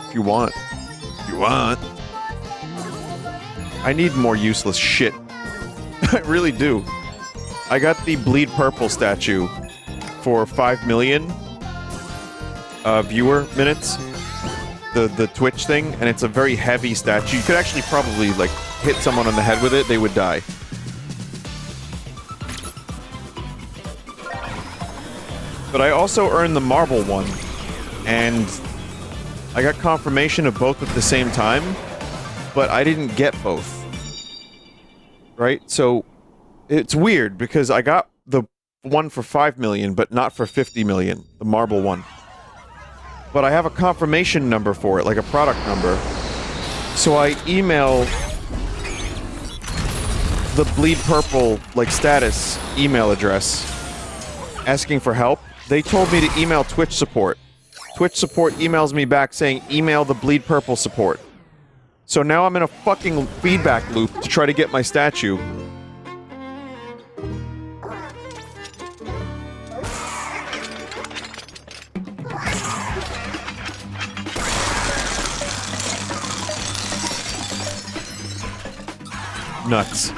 If you want. If you want. I need more useless shit. I really do. I got the Bleed Purple statue for 5 million viewer minutes. The Twitch thing, and it's a very heavy statue. You could actually probably, like, hit someone on the head with it, they would die. But I also earned the marble one, and I got confirmation of both at the same time, but I didn't get both. Right? So, it's weird, because I got the one for 5 million, but not for 50 million, the marble one. But I have a confirmation number for it, like a product number. So I email the Bleed Purple, like, status email address, asking for help. They told me to email Twitch support. Twitch support emails me back saying, email the Bleed Purple support. So now I'm in a fucking feedback loop to try to get my statue. Nuts.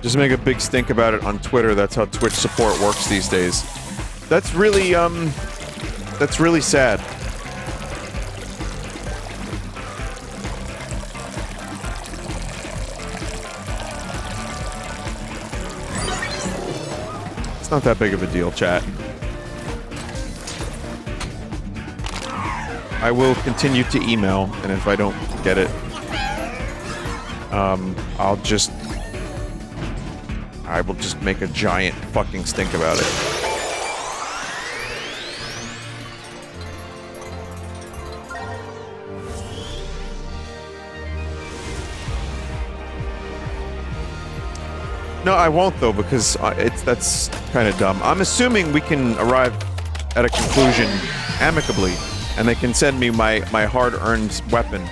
Just make a big stink about it on Twitter. That's how Twitch support works these days. That's really sad. It's not that big of a deal, chat. I will continue to email, and if I don't get it, I will just make a giant fucking stink about it. No, I won't though, because that's kind of dumb. I'm assuming we can arrive at a conclusion amicably, and they can send me my hard-earned weapon.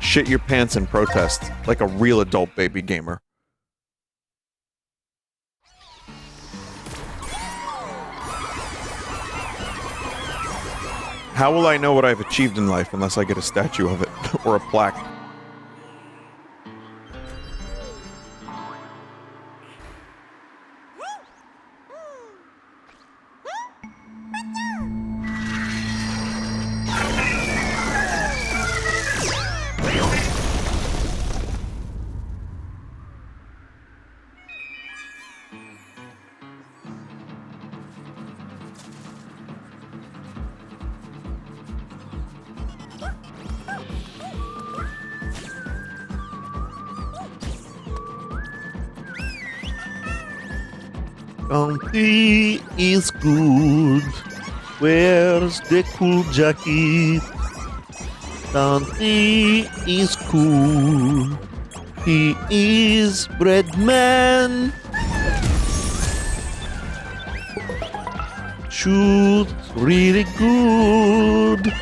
Shit your pants and protest like a real adult baby gamer. How will I know what I've achieved in life unless I get a statue of it or a plaque? Auntie is good. Where's the cool jacket? Auntie is cool. He is bread man. Shoot really good.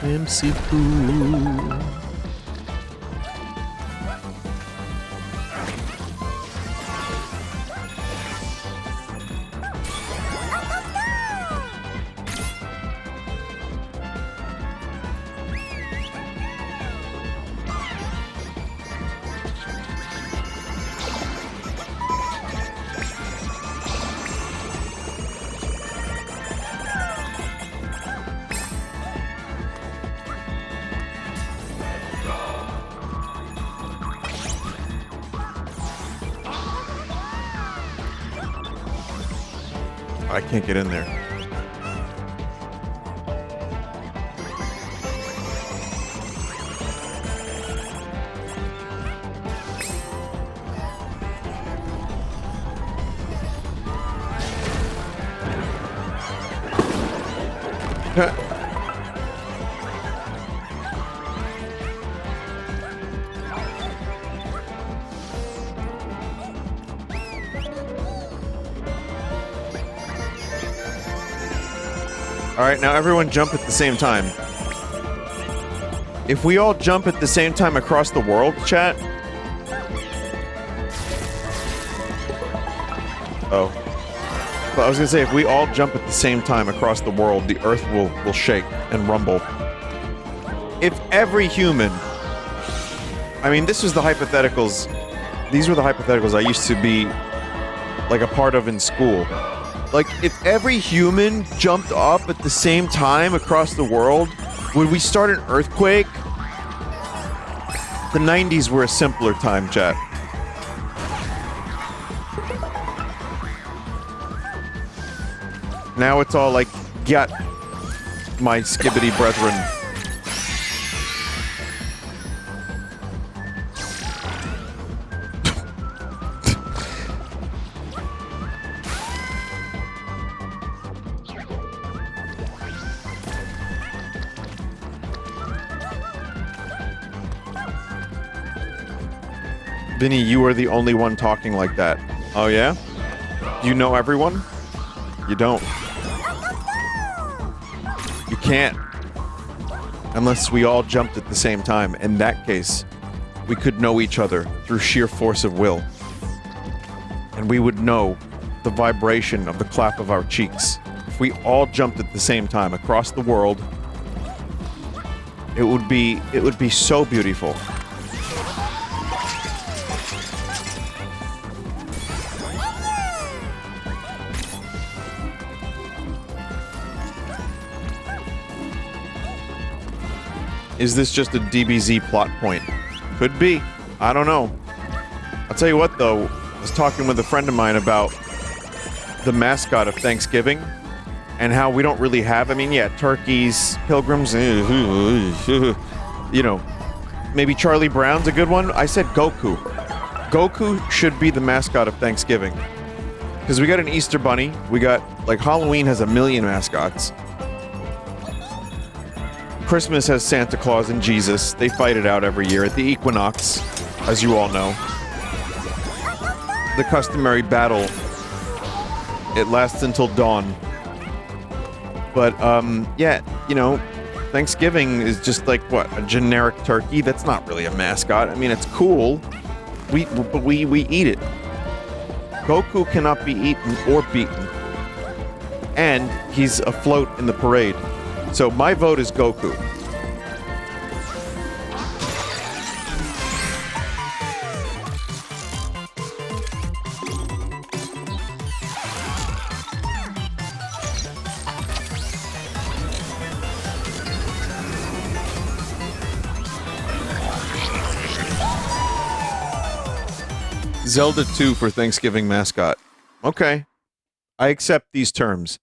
MC2. I can't get in there. Alright, now everyone jump at the same time. If we all jump at the same time across the world, chat... Oh. But I was gonna say, if we all jump at the same time across the world, the Earth will shake and rumble. If every human... I mean, this was the hypotheticals... These were the hypotheticals I used to be, like, a part of in school. Like, if every human jumped up at the same time across the world, would we start an earthquake? The 90s were a simpler time, chat. Now it's all like, get my skibbity brethren. Vinny, you are the only one talking like that. Oh yeah? You know everyone? You don't. You can't. Unless we all jumped at the same time. In that case, we could know each other through sheer force of will. And we would know the vibration of the clap of our cheeks. If we all jumped at the same time across the world, it would be so beautiful. Is this just a DBZ plot point? Could be. I don't know. I'll tell you what, though. I was talking with a friend of mine about the mascot of Thanksgiving and how we don't really have... I mean, yeah, turkeys, pilgrims... You know, maybe Charlie Brown's a good one. I said Goku. Goku should be the mascot of Thanksgiving. Because we got an Easter Bunny. We got... Like, Halloween has a million mascots. Christmas has Santa Claus and Jesus. They fight it out every year at the equinox, as you all know. The customary battle. It lasts until dawn. But, yeah, you know, Thanksgiving is just like, what, a generic turkey? That's not really a mascot. I mean, it's cool. But we eat it. Goku cannot be eaten or beaten. And he's afloat in the parade. So my vote is Goku. Zelda 2 for Thanksgiving mascot. Okay. I accept these terms.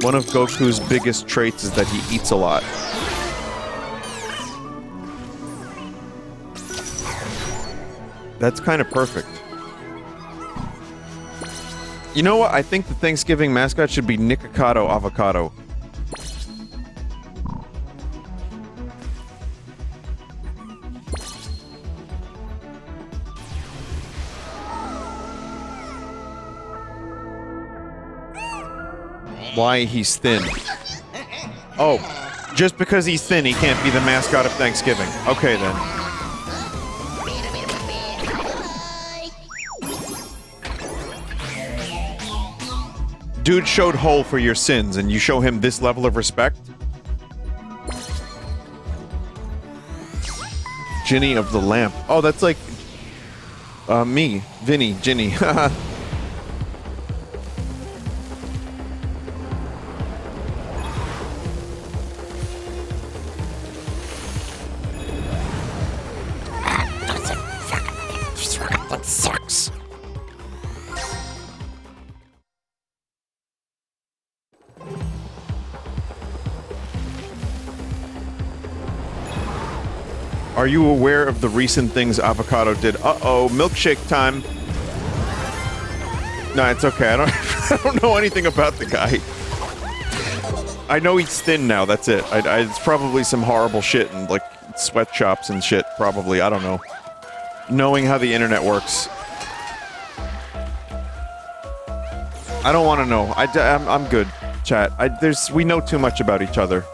One of Goku's biggest traits is that he eats a lot. That's kind of perfect. You know what? I think the Thanksgiving mascot should be Nikocado Avocado. Why he's thin. Oh, just because he's thin, he can't be the mascot of Thanksgiving. Okay, then. Dude showed hole for your sins, and you show him this level of respect? Ginny of the Lamp. Oh, that's like... me. Vinny. Ginny. Haha. Are you aware of the recent things Avocado did? Uh-oh, milkshake time. No, it's okay. I don't know anything about the guy. I know he's thin now, that's it. It's probably some horrible shit and, like, sweatshops and shit, probably. I don't know. Knowing how the internet works. I don't want to know. I'm good, chat. We know too much about each other.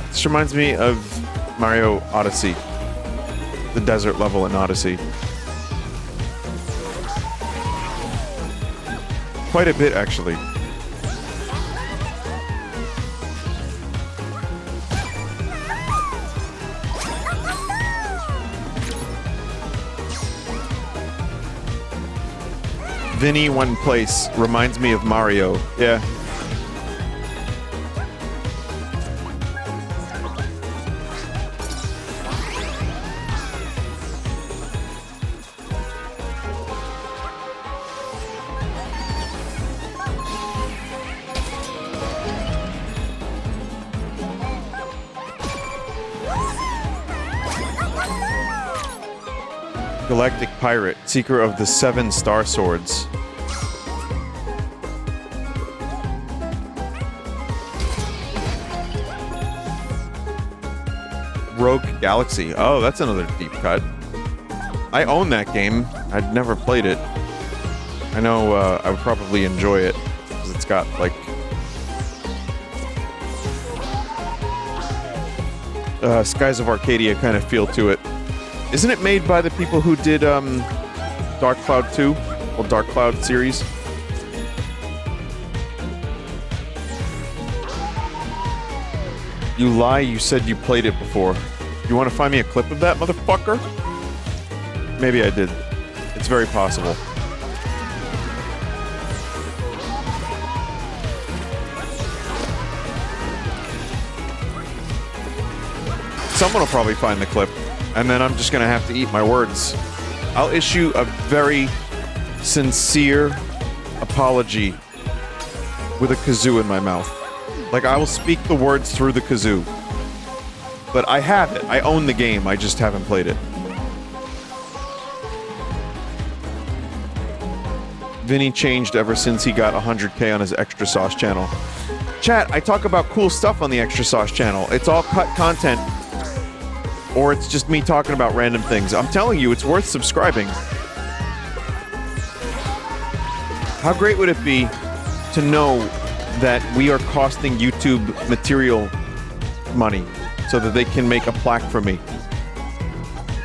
This reminds me of Mario Odyssey. The desert level in Odyssey. Quite a bit, actually. Vinny one place reminds me of Mario. Yeah. Galactic Pirate, Seeker of the Seven Star Swords. Rogue Galaxy. Oh, that's another deep cut. I own that game. I'd never played it. I know I would probably enjoy it, because it's got, like... Skies of Arcadia kind of feel to it. Isn't it made by the people who did, Dark Cloud 2? Or Dark Cloud series? You lie, you said you played it before. You want to find me a clip of that, motherfucker? Maybe I did. It's very possible. Someone will probably find the clip. And then I'm just gonna have to eat my words. I'll issue a very sincere apology with a kazoo in my mouth. Like, I will speak the words through the kazoo. But I have it. I own the game. I just haven't played it. Vinny changed ever since he got 100K on his Extra Sauce channel. Chat, I talk about cool stuff on the Extra Sauce channel. It's all cut content. Or it's just me talking about random things. I'm telling you, it's worth subscribing. How great would it be to know that we are costing YouTube material money so that they can make a plaque for me?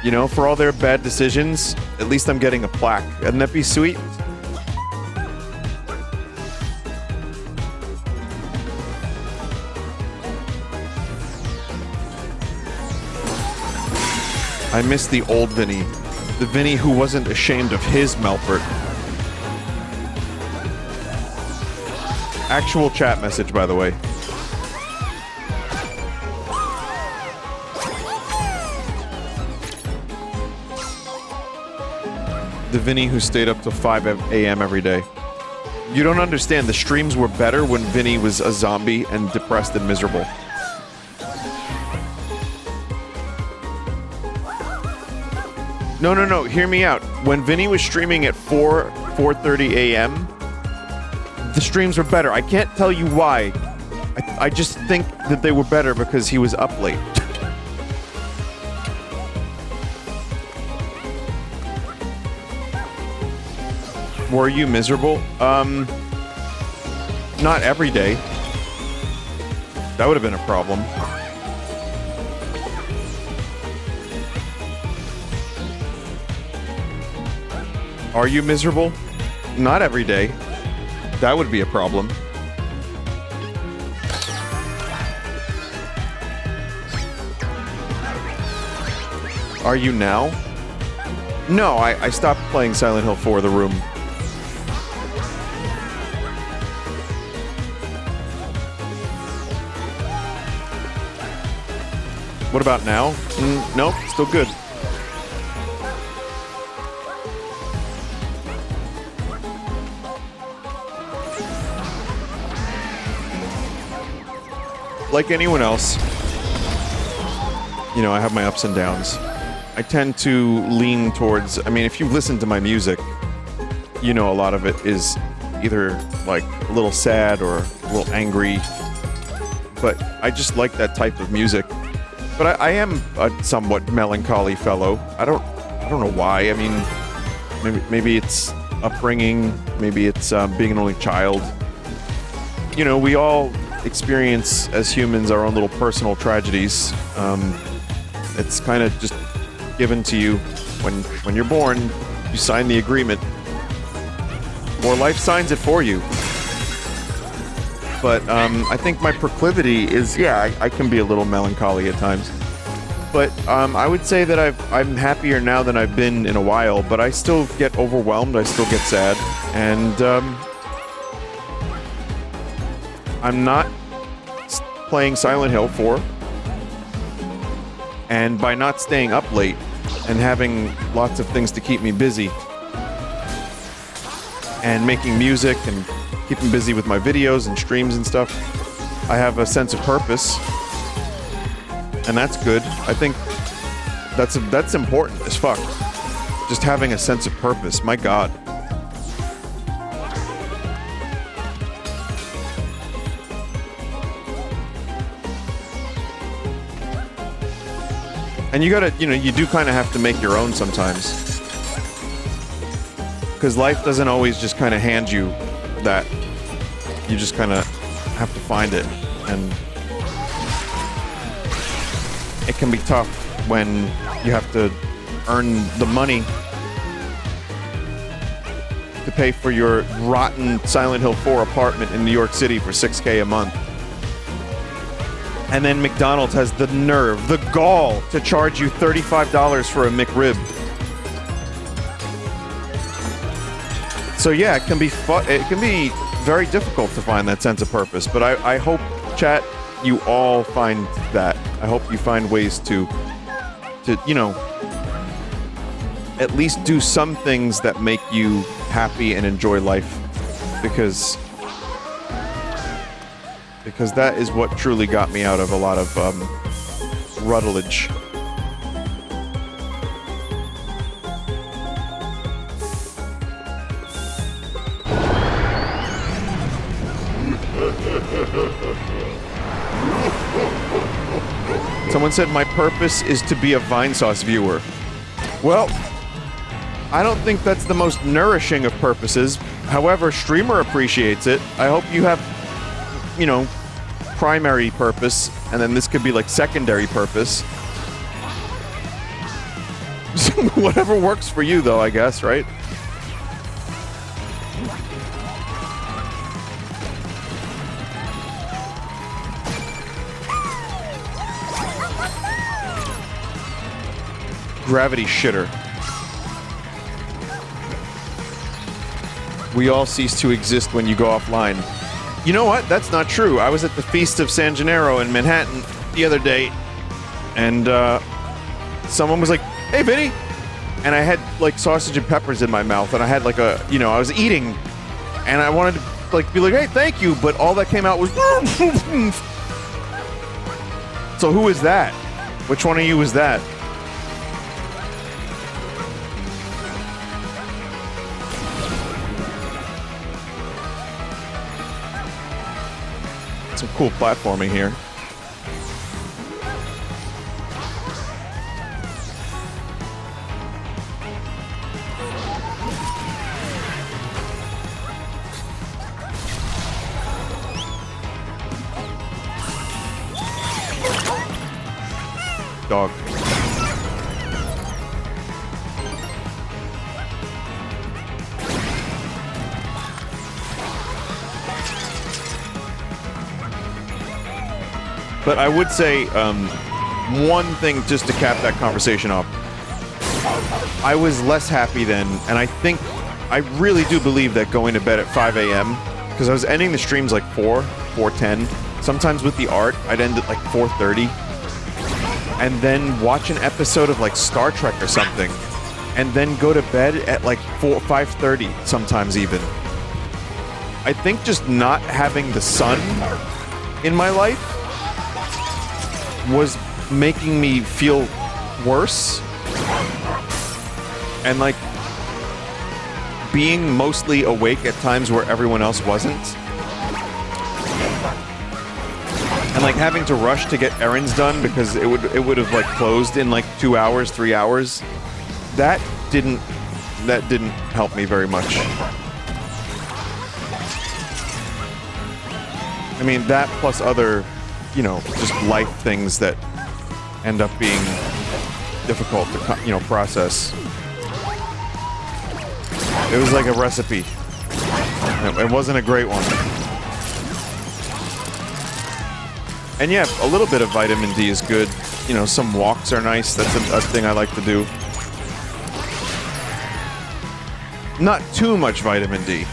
You know, for all their bad decisions, at least I'm getting a plaque. Wouldn't that be sweet? I miss the old Vinny. The Vinny who wasn't ashamed of his Melfort. Actual chat message, by the way. The Vinny who stayed up till 5 a.m. every day. You don't understand, the streams were better when Vinny was a zombie and depressed and miserable. No, hear me out. When Vinny was streaming at 4:30 a.m., the streams were better. I can't tell you why. I just think that they were better because he was up late. Were you miserable? Not every day. That would have been a problem. Are you miserable? Not every day. That would be a problem. Are you now? No, I stopped playing Silent Hill 4: The Room. What about now? Nope, still good. Like anyone else, you know, I have my ups and downs. I tend to lean towards, I mean, if you've listened to my music, you know a lot of it is either like a little sad or a little angry, but I just like that type of music. But I am a somewhat melancholy fellow. I don't know why. I mean, maybe it's upbringing, maybe it's being an only child. You know, we all experience as humans our own little personal tragedies. It's kind of just given to you when you're born. You sign the agreement, or life signs it for you. But I think my proclivity is, yeah, I can be a little melancholy at times. But I would say that I'm happier now than I've been in a while, but I still get overwhelmed, I still get sad, and I'm not playing Silent Hill 4. And by not staying up late and having lots of things to keep me busy and making music and keeping busy with my videos and streams and stuff, I have a sense of purpose, and that's good. I think that's important as fuck. Just having a sense of purpose, my God. And you gotta, you know, you do kind of have to make your own sometimes. Because life doesn't always just kind of hand you that. You just kind of have to find it. And it can be tough when you have to earn the money to pay for your rotten Silent Hill 4 apartment in New York City for $6K a month. And then McDonald's has the nerve, the gall, to charge you $35 for a McRib. So yeah, it can be it can be very difficult to find that sense of purpose. But I hope, chat, you all find that. I hope you find ways to you know, at least do some things that make you happy and enjoy life, because that is what truly got me out of a lot of rutledge. Someone said my purpose is to be a Vinesauce viewer. Well, I don't think that's the most nourishing of purposes. However, Streamer appreciates it. I hope you have, you know, primary purpose, and then this could be like secondary purpose. Whatever works for you, though, I guess, right? Gravity shitter. We all cease to exist when you go offline. You know what? That's not true. I was at the Feast of San Gennaro in Manhattan the other day, and someone was like, "Hey, Vinny," and I had like sausage and peppers in my mouth, and I had like a, you know, I was eating, and I wanted to like be like, "Hey, thank you," but all that came out was. So who is that? Which one of you is that? Some cool platforming here. Dog. But I would say one thing just to cap that conversation off. I was less happy then, and I really do believe that going to bed at 5 a.m., because I was ending the streams like 4:10. Sometimes with the art, I'd end at like 4:30. And then watch an episode of like Star Trek or something. And then go to bed at like 5:30, sometimes even. I think just not having the sun in my life was making me feel worse. And like being mostly awake at times where everyone else wasn't. And like having to rush to get errands done because it would have like closed in like 2 hours, 3 hours. That didn't help me very much. I mean, that plus other, you know, just life things that end up being difficult to, you know, process. It was like a recipe. It wasn't a great one. And yeah, a little bit of vitamin D is good. You know, some walks are nice. That's a thing I like to do. Not too much vitamin D.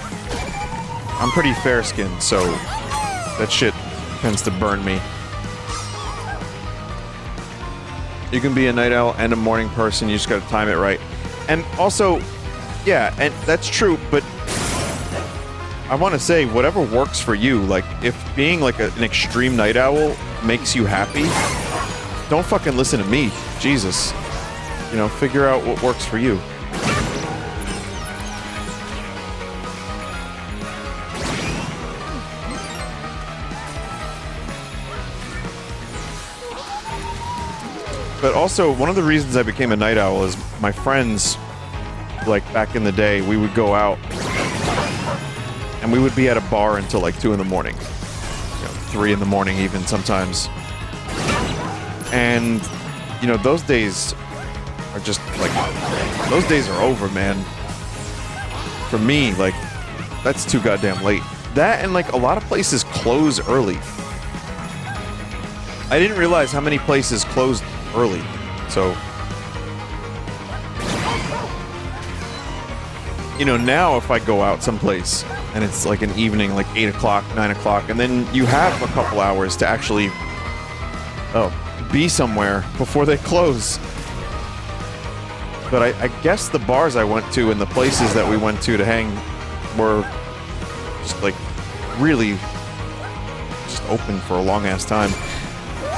I'm pretty fair-skinned, so that shit tends to burn me. You can be a night owl and a morning person, you just gotta time it right. And also, yeah, and that's true, but I want to say, whatever works for you, like, if being like an extreme night owl makes you happy, don't fucking listen to me. Jesus. You know, figure out what works for you. But also, one of the reasons I became a night owl is my friends, like back in the day, we would go out and we would be at a bar until like 2 in the morning. You know, 3 in the morning even sometimes. And, you know, those days are just like, those days are over, man. For me, like, that's too goddamn late. That and like a lot of places close early. I didn't realize how many places closed early, so you know, now if I go out someplace and it's like an evening, like 8 o'clock, 9 o'clock, and then you have a couple hours to actually be somewhere before they close. But I guess the bars I went to and the places that we went to hang were just like really just open for a long ass time.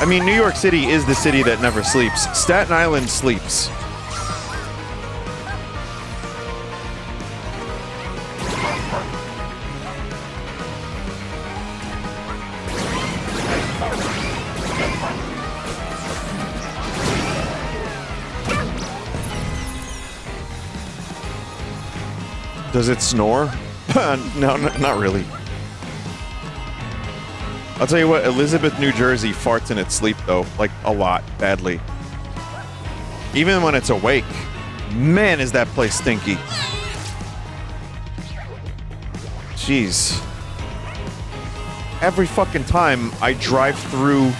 I mean, New York City is the city that never sleeps. Staten Island sleeps. Does it snore? No, not really. I'll tell you what, Elizabeth, New Jersey farts in its sleep, though. Like, a lot. Badly. Even when it's awake. Man, is that place stinky. Jeez. Every fucking time I drive through,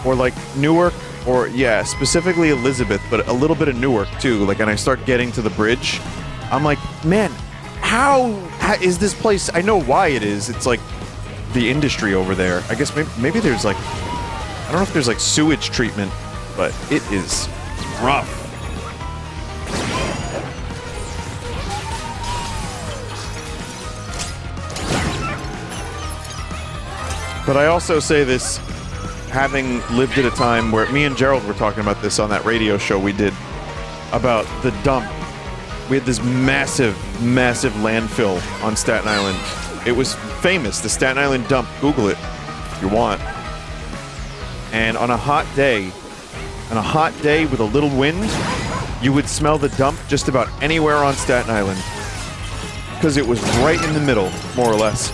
or like Newark, or yeah, specifically Elizabeth, but a little bit of Newark, too. Like, and I start getting to the bridge, I'm like, man, how is this place? I know why it is. It's like the industry over there. I guess maybe there's like, I don't know if there's like sewage treatment, but it is rough. But I also say this, having lived at a time where me and Gerald were talking about this on that radio show we did about the dump. We had this massive, massive landfill on Staten Island. It was famous, the Staten Island dump. Google it if you want. And on a hot day with a little wind, you would smell the dump just about anywhere on Staten Island. Because it was right in the middle, more or less.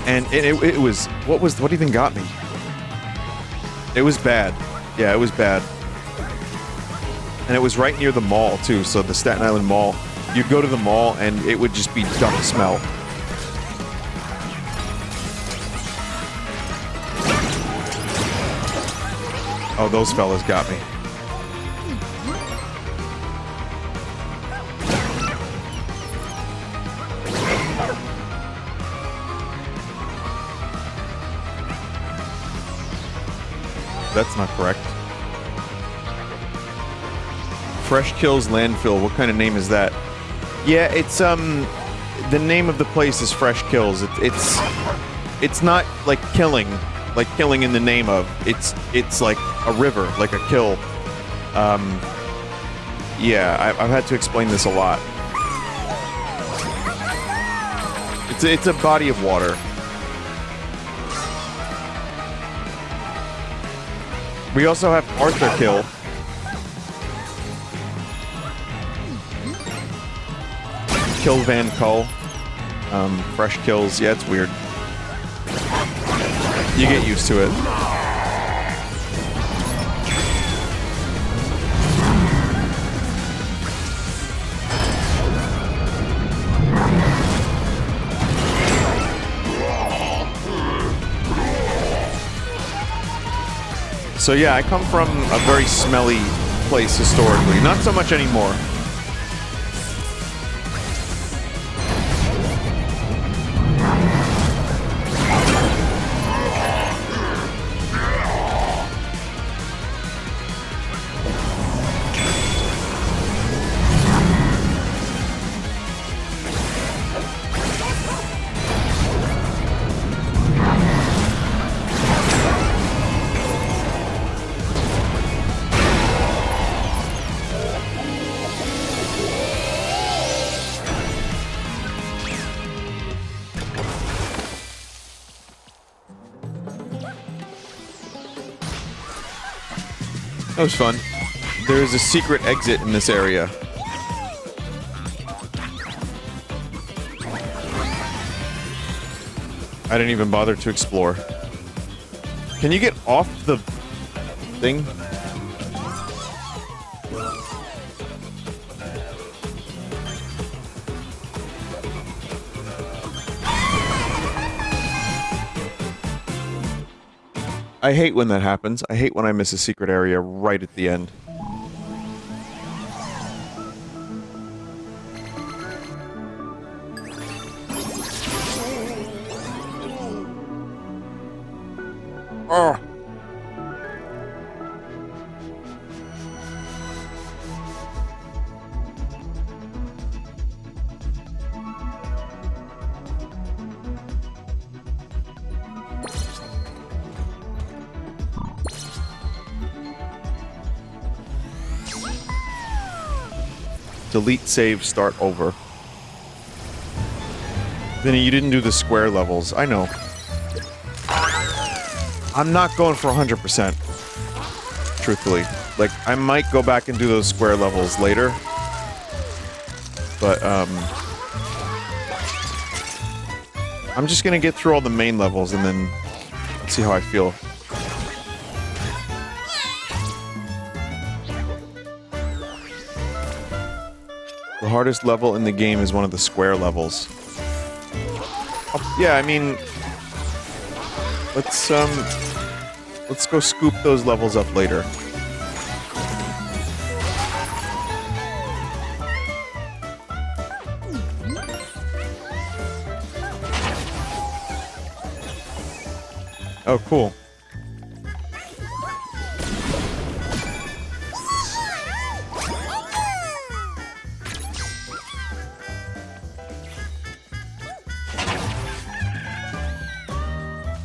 And it was, what even got me? It was bad. Yeah, it was bad. And it was right near the mall, too, so the Staten Island Mall. You'd go to the mall, and it would just be dump smell. Oh, those fellas got me. That's not correct. Fresh Kills Landfill. What kind of name is that? Yeah, it's the name of the place is Fresh Kills. It's not like killing in the name of. It's like a river, like a kill. Yeah, I've had to explain this a lot. It's a body of water. We also have Arthur Kill. Kill Van Kull. Fresh Kills. Yeah, it's weird. You get used to it. So yeah, I come from a very smelly place historically. Not so much anymore. That was fun. There is a secret exit in this area. I didn't even bother to explore. Can you get off the thing? I hate when that happens. I hate when I miss a secret area right at the end. Oh. Delete save, start over. Vinny, you didn't do the square levels. I know. I'm not going for 100%. Truthfully. Like, I might go back and do those square levels later. But, I'm just gonna get through all the main levels and then see how I feel. The hardest level in the game is one of the square levels. Oh, yeah, I mean, let's go scoop those levels up later. Oh, cool.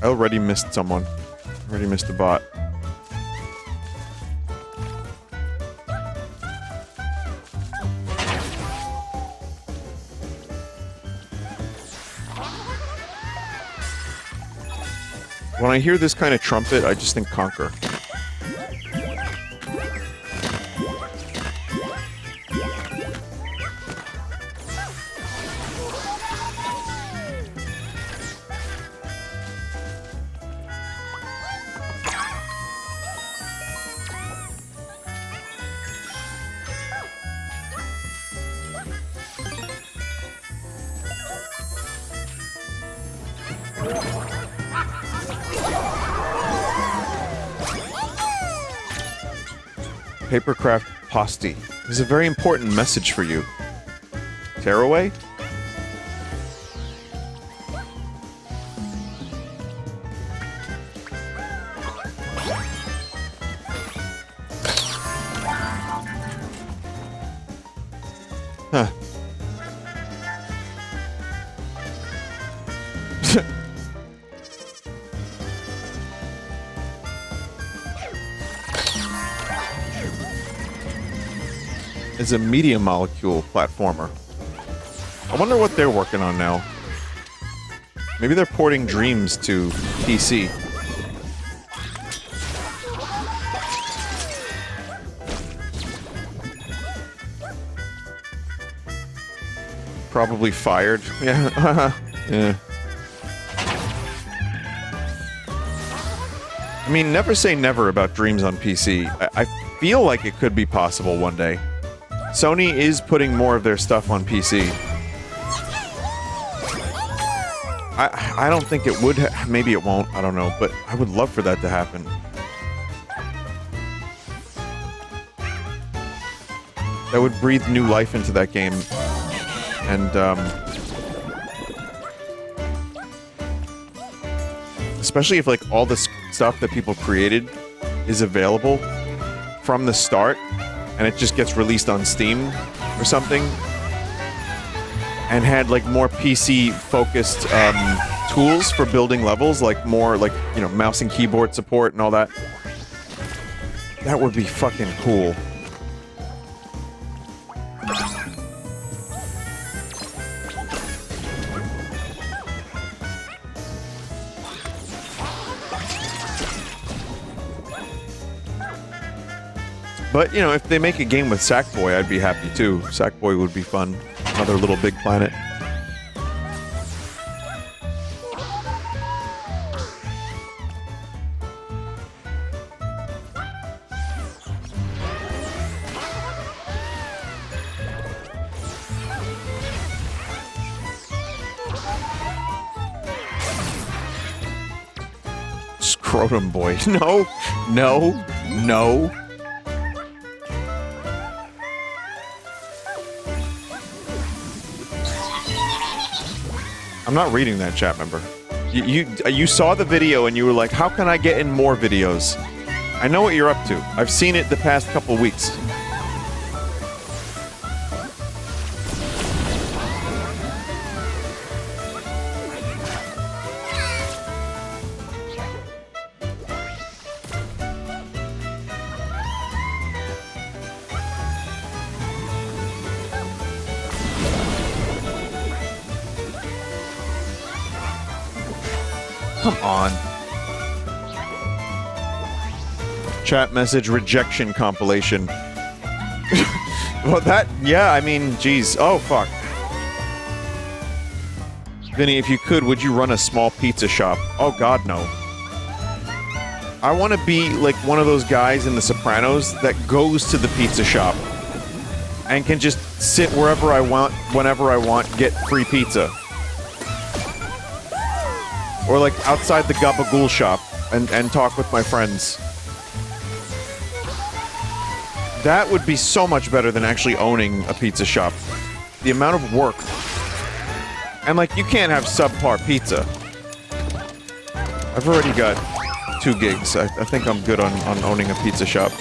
I already missed someone. Already missed a bot. When I hear this kind of trumpet, I just think Conquer. Papercraft Postie. There's a very important message for you. Tearaway? Huh. Is a media molecule platformer. I wonder what they're working on now. Maybe they're porting Dreams to PC. Probably fired. Yeah. Yeah. I mean, never say never about Dreams on PC. I feel like it could be possible one day. Sony is putting more of their stuff on PC. I don't think it would. Maybe it won't. I don't know. But I would love for that to happen. That would breathe new life into that game. And, especially if, like, all the stuff that people created is available from the start, and it just gets released on Steam or something, and had, like, more PC-focused, tools for building levels, like, more, like, you know, mouse and keyboard support and all that. That would be fucking cool. But, you know, if they make a game with Sackboy, I'd be happy too. Sackboy would be fun. Another little big planet. Scrotum boy. No, no, no. I'm not reading that chat member. You saw the video and you were like, how can I get in more videos? I know what you're up to. I've seen it the past couple weeks. Come on. Chat message rejection compilation. Well, that, yeah, I mean, geez. Oh, fuck. Vinny, if you could, would you run a small pizza shop? Oh, God, no. I want to be like one of those guys in The Sopranos that goes to the pizza shop and can just sit wherever I want, whenever I want, get free pizza. Or, like, outside the Gabagool shop and talk with my friends. That would be so much better than actually owning a pizza shop. The amount of work. And, like, you can't have subpar pizza. I've already got 2 gigs. I think I'm good on owning a pizza shop.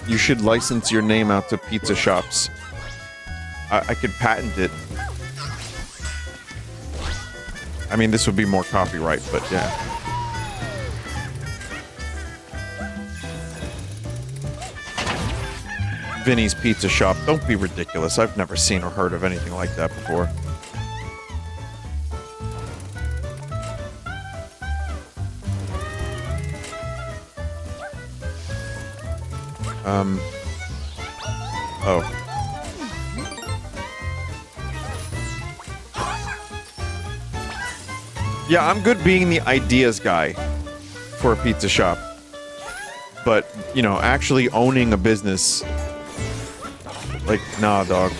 You should license your name out to pizza shops. I could patent it. I mean, this would be more copyright, but yeah. Vinny's Pizza Shop. Don't be ridiculous. I've never seen or heard of anything like that before. Oh. Yeah, I'm good being the ideas guy for a pizza shop. But, you know, actually owning a business... Like, nah, dog.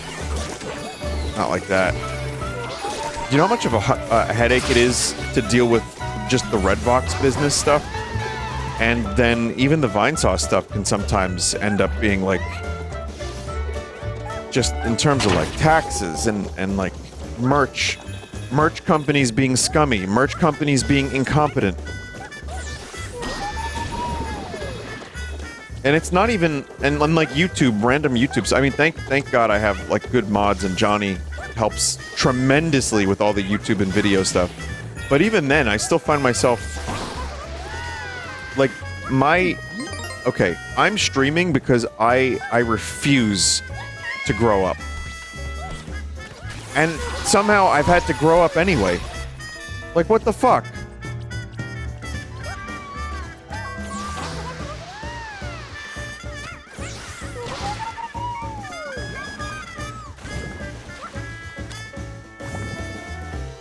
Not like that. Do you know how much of a headache it is to deal with just the Redbox business stuff? And then even the Vinesauce stuff can sometimes end up being like... Just in terms of like taxes and like merch companies being scummy, merch companies being incompetent. And it's not even, and unlike YouTube, random YouTubes. I mean, thank God I have like good mods, and Johnny helps tremendously with all the YouTube and video stuff. But even then, I still find myself like okay, I'm streaming because I refuse to grow up. And somehow I've had to grow up anyway. Like, what the fuck?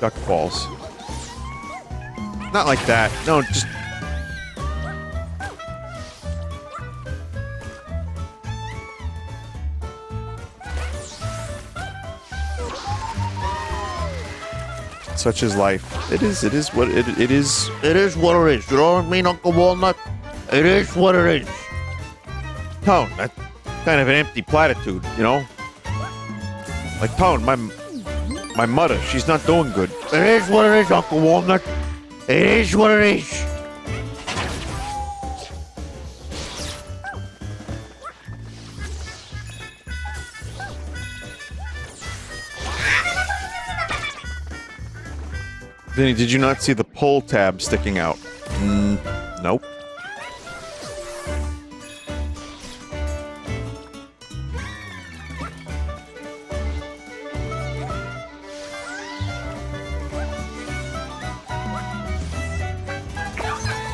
Duck balls. Not like that. No, just... Such is life. It is what it is. It is what it is. You know what I mean, Uncle Walnut? It is what it is. Tone, that's kind of an empty platitude, you know? Like, Tone, my mother, she's not doing good. It is what it is, Uncle Walnut. It is what it is. Vinny, did you not see the pull tab sticking out? Nope.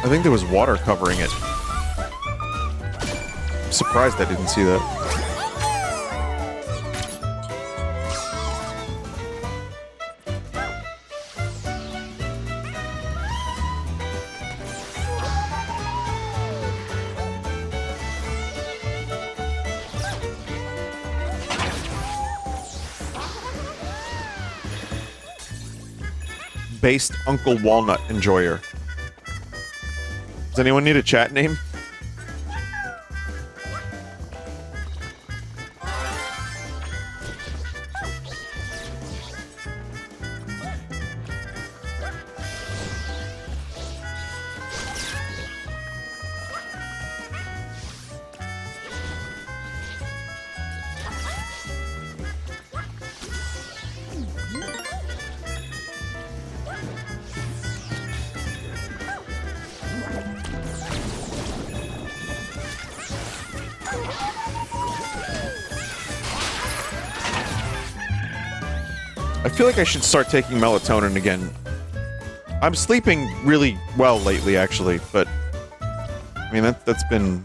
I think there was water covering it. I'm surprised I didn't see that. Based Uncle Walnut enjoyer. Does anyone need a chat name? I feel like I should start taking melatonin again. I'm sleeping really well lately, actually, but I mean that's been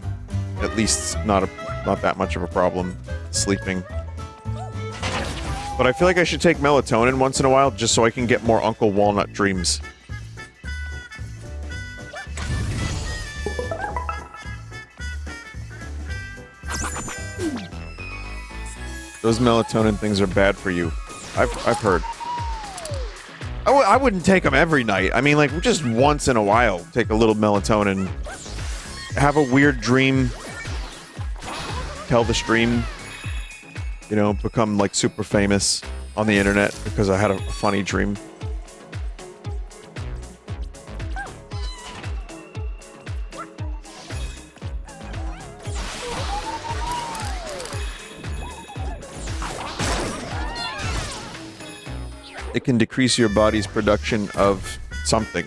at least not that much of a problem, sleeping. But I feel like I should take melatonin once in a while just so I can get more Uncle Walnut dreams. Those melatonin things are bad for you. I've heard. I wouldn't take them every night. I mean, like, just once in a while, take a little melatonin. Have a weird dream. Tell the stream. You know, become, like, super famous on the internet because I had a funny dream. It can decrease your body's production of something.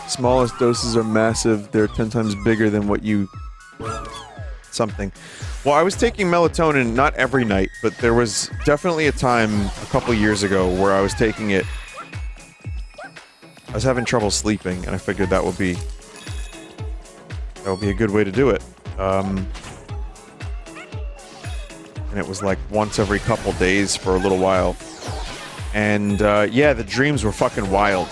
Smallest doses are massive. They're 10 times bigger than what you... something. Well, I was taking melatonin not every night, but there was definitely a time a couple years ago where I was taking it. I was having trouble sleeping, and I figured that would be a good way to do it. and it was like once every couple days for a little while. And yeah, the dreams were fucking wild.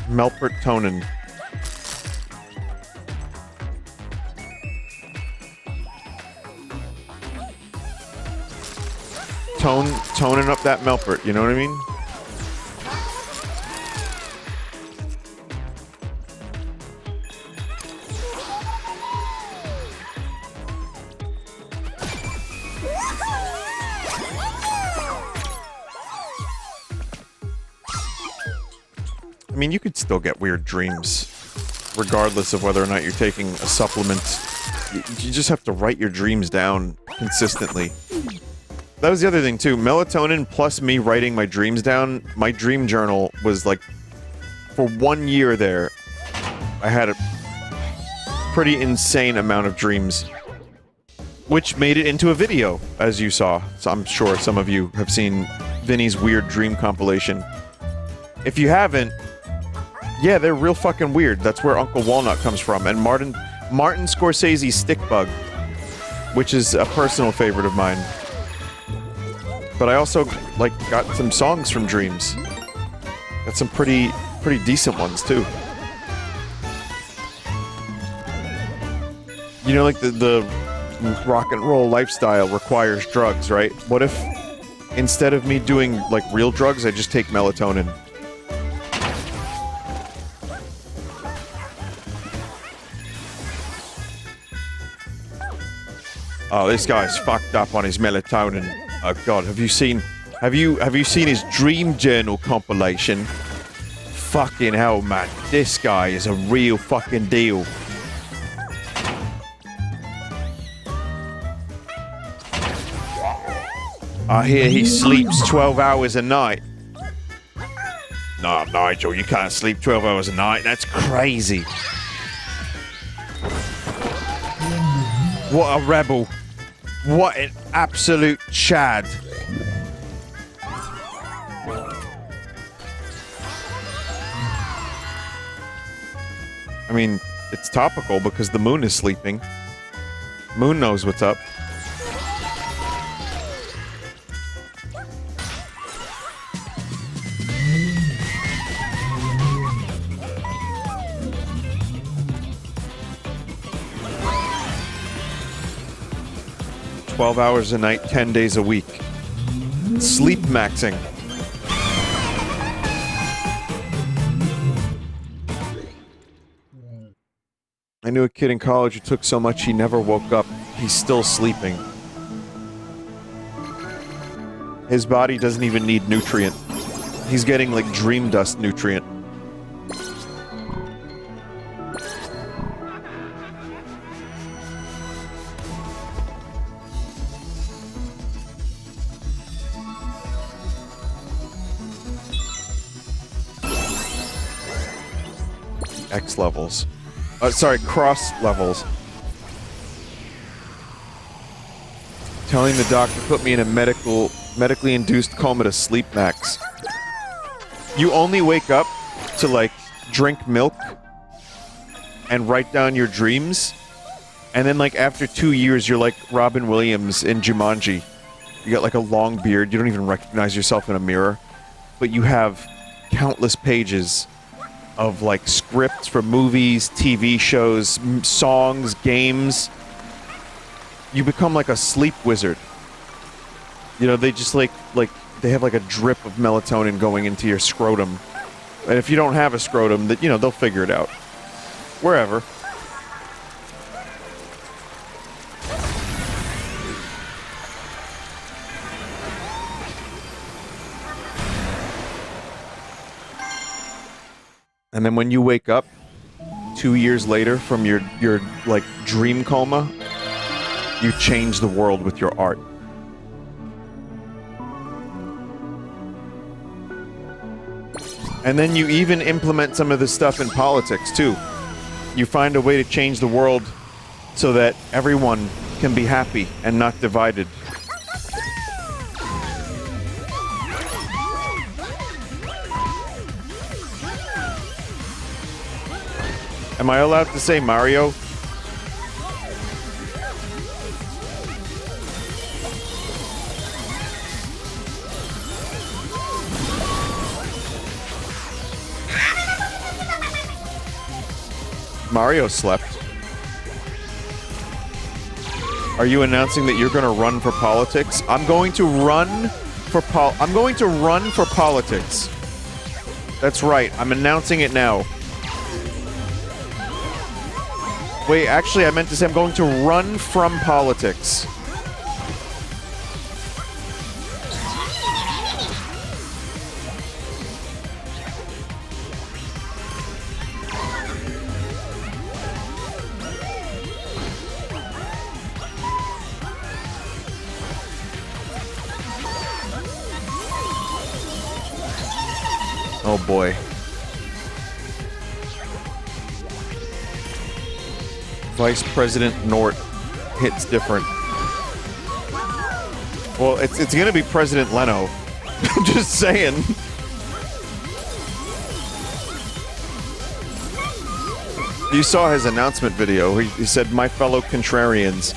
Melpertonin. Toning up that Melpert, you know what I mean? I mean, you could still get weird dreams, regardless of whether or not you're taking a supplement. You just have to write your dreams down consistently. That was the other thing, too. Melatonin plus me writing my dreams down, my dream journal was like, for 1 year there, I had a pretty insane amount of dreams, which made it into a video, as you saw. So I'm sure some of you have seen Vinny's weird dream compilation. If you haven't, yeah, they're real fucking weird. That's where Uncle Walnut comes from. And Martin Scorsese's Stick Bug, which is a personal favorite of mine. But I also, like, got some songs from dreams. Got some pretty decent ones, too. You know, like, the rock and roll lifestyle requires drugs, right? What if, instead of me doing, like, real drugs, I just take melatonin? Oh, this guy's fucked up on his melatonin. Oh god, have you seen his dream journal compilation? Fucking hell, man. This guy is a real fucking deal. I hear he sleeps 12 hours a night. No, Nigel, you can't sleep 12 hours a night. That's crazy. What a rebel. What an absolute Chad. I mean, it's topical because the moon is sleeping. Moon knows what's up. "12 hours a night, 10 days a week. Sleep maxing." I knew a kid in college who took so much he never woke up. He's still sleeping. His body doesn't even need nutrient. He's getting like dream dust nutrient. X levels. Sorry, cross levels. Telling the doctor put me in a medically induced coma to sleep max. You only wake up to, like, drink milk and write down your dreams, and then, like, after 2 years, you're like Robin Williams in Jumanji. You got, like, a long beard, you don't even recognize yourself in a mirror, but you have countless pages of, like, scripts for movies, TV shows, songs, games. You become like a sleep wizard. You know, they just, like, they have, like, a drip of melatonin going into your scrotum. And if you don't have a scrotum, that, you know, they'll figure it out. Wherever. And then when you wake up 2 years later from your like dream coma, you change the world with your art. And then you even implement some of this stuff in politics too. You find a way to change the world so that everyone can be happy and not divided. Am I allowed to say Mario? Mario slept. Are you announcing that you're going to run for politics? I'm going to run for politics. That's right. I'm announcing it now. Wait, actually, I meant to say I'm going to run from politics. Oh boy. Vice President Nort hits different. Well, it's gonna be President Leno. Just saying. You saw his announcement video. He said, "My fellow contrarians."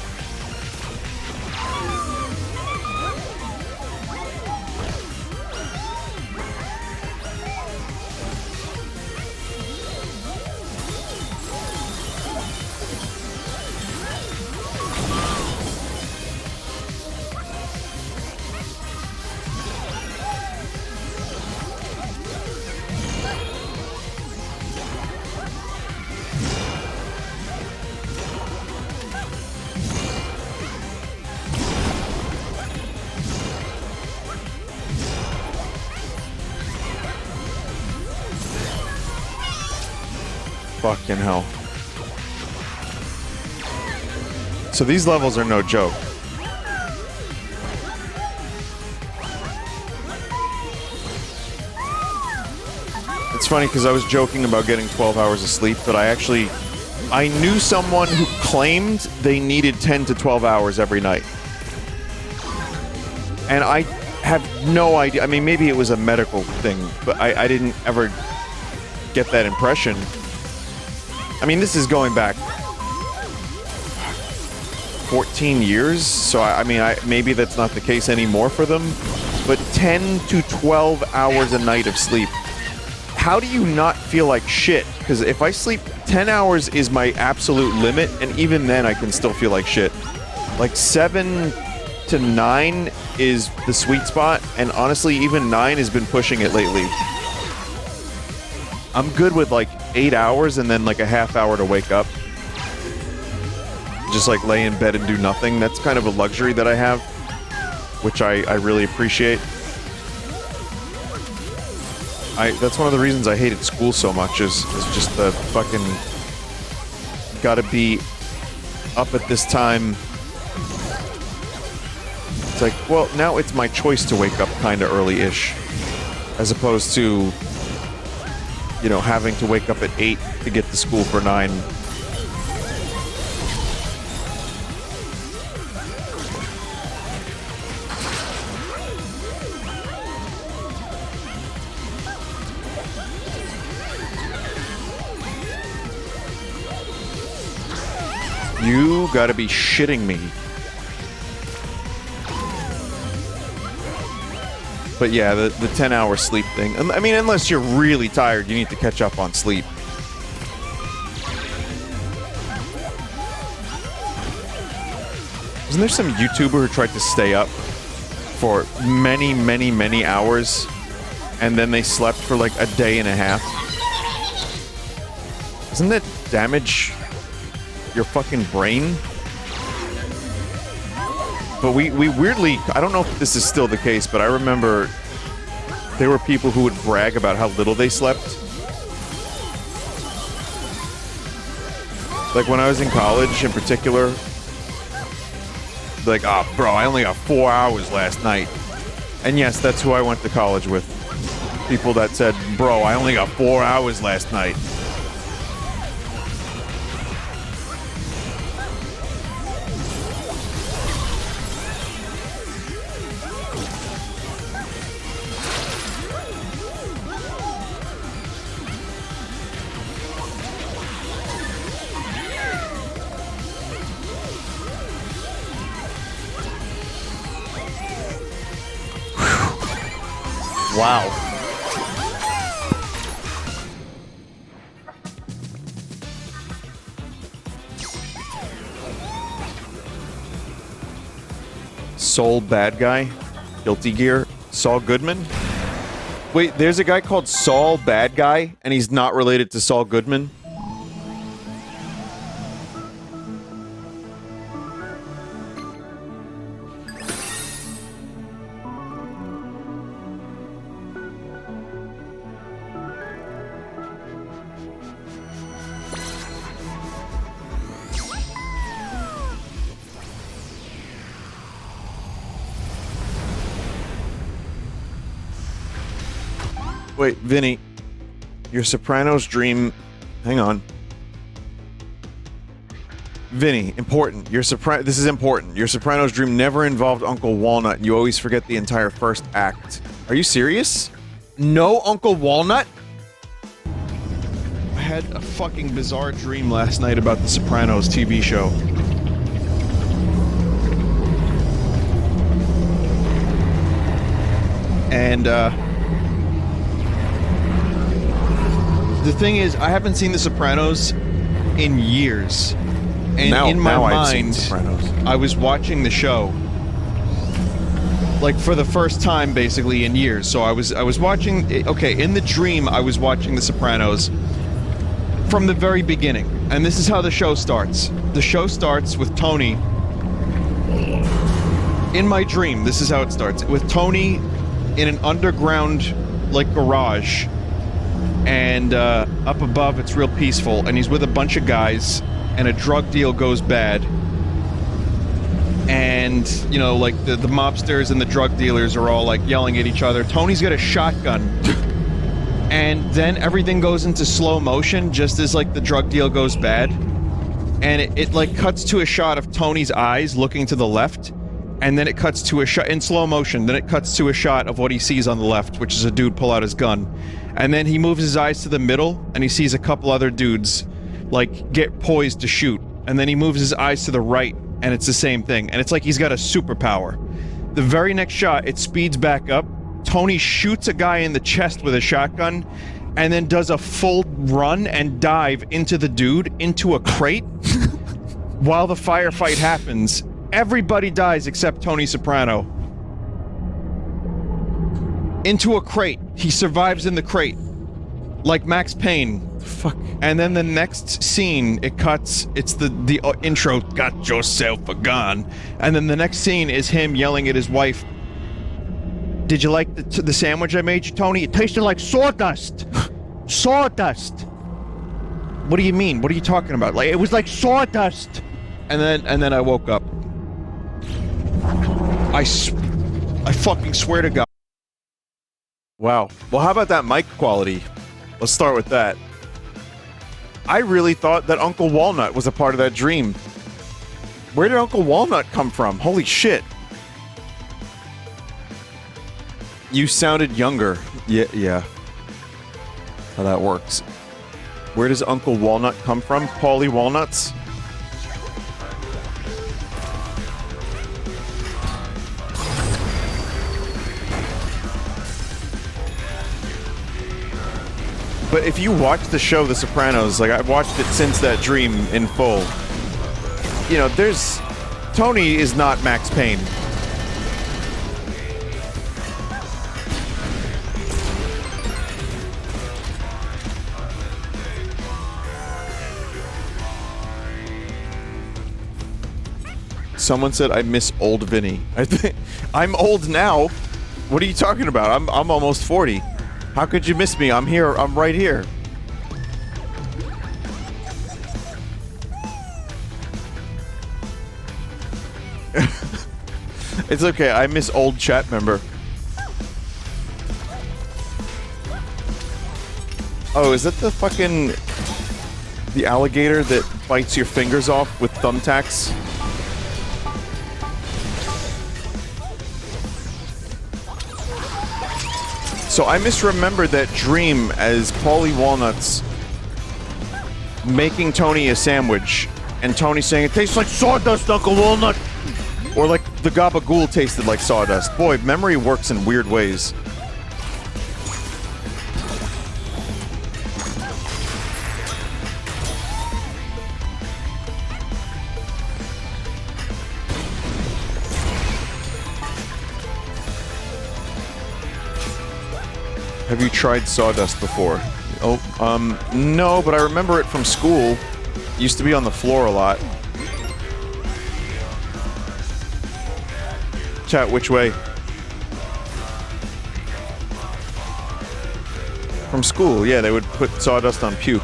Fucking hell. So these levels are no joke. It's funny because I was joking about getting 12 hours of sleep, but I knew someone who claimed they needed 10 to 12 hours every night. And I have no idea. I mean, maybe it was a medical thing, but I didn't ever get that impression. I mean, this is going back 14 years, so I mean, maybe that's not the case anymore for them, but 10 to 12 hours a night of sleep. How do you not feel like shit? Because if I sleep 10 hours is my absolute limit, and even then I can still feel like shit. Like 7 to 9 is the sweet spot, and honestly, even 9 has been pushing it lately. I'm good with like 8 hours and then like a half hour to wake up. Just like lay in bed and do nothing. That's kind of a luxury that I have, which I really appreciate. That's one of the reasons I hated school so much is just the fucking gotta be up at this time. It's like, well, now it's my choice to wake up kind of early-ish, as opposed to, you know, having to wake up at 8 to get to school for 9. You gotta be shitting me. But yeah, the 10-hour sleep thing. I mean, unless you're really tired, you need to catch up on sleep. Wasn't there some YouTuber who tried to stay up for many, many, many hours, and then they slept for like a day and a half? Doesn't that damage your fucking brain? But we weirdly, I don't know if this is still the case, but I remember there were people who would brag about how little they slept. Like when I was in college in particular, like, oh, bro, I only got 4 hours last night. And yes, that's who I went to college with. People that said, bro, I only got 4 hours last night. Wow. Soul Bad Guy? Guilty Gear? Saul Goodman? Wait, there's a guy called Saul Bad Guy, and he's not related to Saul Goodman? Wait, Vinny, your Sopranos dream... Hang on. Vinny, important. This is important. Your Sopranos dream never involved Uncle Walnut, and you always forget the entire first act. Are you serious? No Uncle Walnut? I had a fucking bizarre dream last night about the Sopranos TV show. And, the thing is, I haven't seen The Sopranos in years. And in my mind, I was watching the show. Like, for the first time, basically, in years. So I was watching... Okay, in the dream, I was watching The Sopranos from the very beginning. And this is how the show starts. The show starts with Tony... In my dream, this is how it starts. With Tony in an underground, like, garage... And up above, it's real peaceful, and he's with a bunch of guys, and a drug deal goes bad. And, you know, like, the mobsters and the drug dealers are all, like, yelling at each other. Tony's got a shotgun. And then everything goes into slow motion, just as, like, the drug deal goes bad. And it like, cuts to a shot of Tony's eyes looking to the left, and then it cuts to a shot, in slow motion, then it cuts to a shot of what he sees on the left, which is a dude pull out his gun. And then he moves his eyes to the middle, and he sees a couple other dudes, like, get poised to shoot. And then he moves his eyes to the right, and it's the same thing. And it's like he's got a superpower. The very next shot, it speeds back up. Tony shoots a guy in the chest with a shotgun, and then does a full run and dive into the dude, into a crate. While the firefight happens, everybody dies except Tony Soprano. Into a crate. He survives in the crate. Like Max Payne. Fuck. And then the next scene, it cuts, it's the intro, got yourself a gun. And then the next scene is him yelling at his wife, did you like the sandwich I made you, Tony? It tasted like sawdust. Sawdust. What do you mean? What are you talking about? Like, it was like sawdust. And then I woke up. I fucking swear to God. Wow. Well, how about that mic quality? Let's start with that. I really thought that Uncle Walnut was a part of that dream. Where did Uncle Walnut come from? Holy shit. You sounded younger. Yeah. How that works. Where does Uncle Walnut come from? Paulie Walnuts? But if you watch the show The Sopranos, like, I've watched it since that dream in full. You know, Tony is not Max Payne. Someone said I miss old Vinny. I'm old now. What are you talking about? I'm almost 40. How could you miss me? I'm here. I'm right here. It's okay. I miss old chat member. Oh, is that the alligator that bites your fingers off with thumbtacks? So I misremembered that dream as Paulie Walnuts making Tony a sandwich, and Tony saying, it tastes like sawdust, Uncle Walnut! Or like the gabagool tasted like sawdust. Boy, memory works in weird ways. Have you tried sawdust before? Oh, no, but I remember it from school. Used to be on the floor a lot. Chat, which way? From school, yeah, they would put sawdust on puke.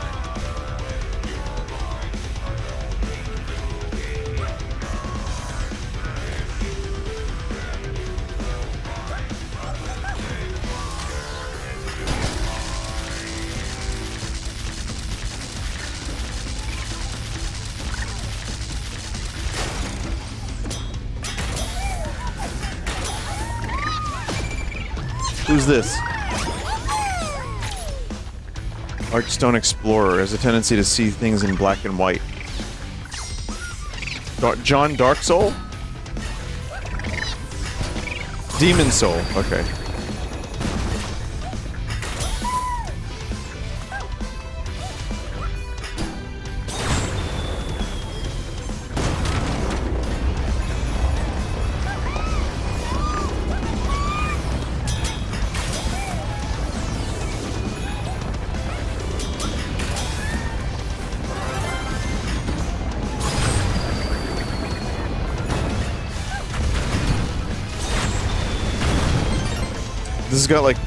Who's this? Archstone Explorer has a tendency to see things in black and white. John Dark Soul? Demon Soul, okay. This has got like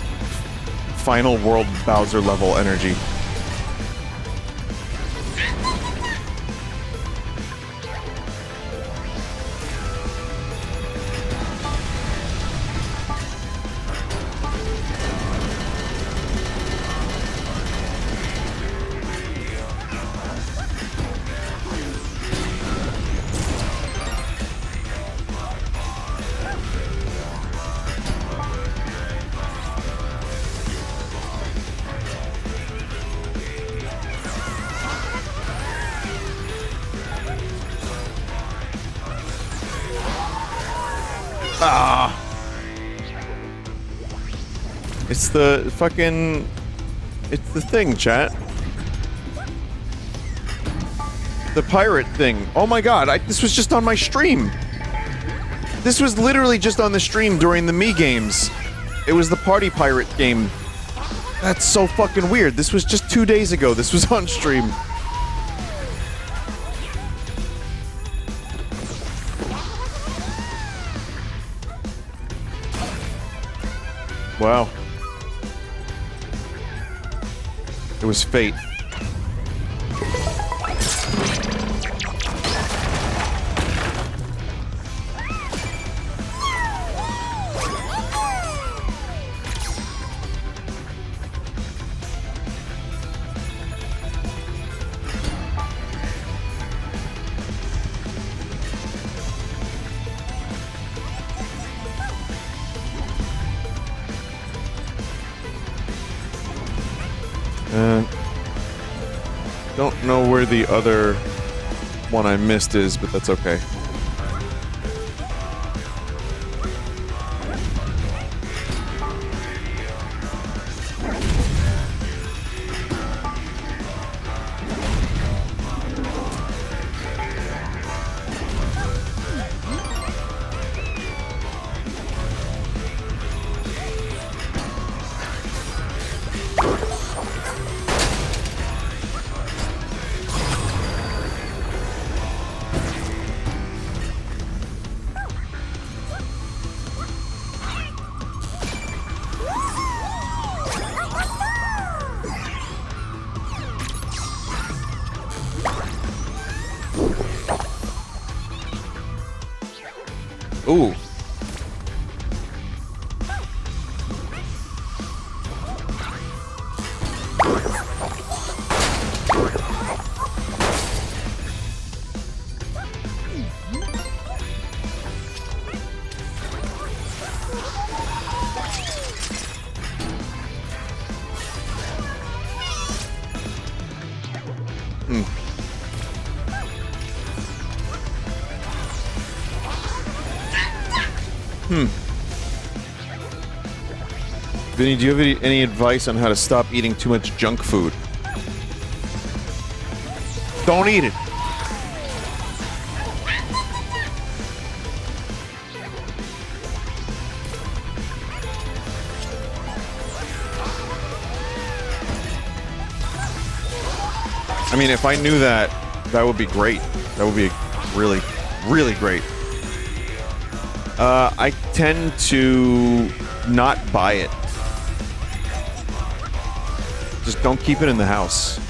Final World Bowser level energy. It's the fucking... It's the thing, chat. The pirate thing. Oh my god, this was just on my stream! This was literally just on the stream during the Mii games. It was the party pirate game. That's so fucking weird. This was just 2 days ago. This was on stream. Wow. It was fate. Don't know where the other one I missed is, but that's okay. Ooh. Vinny, do you have any advice on how to stop eating too much junk food? Don't eat it. I mean, if I knew that, that would be great. That would be really, really great. I tend to not buy it. Just don't keep it in the house.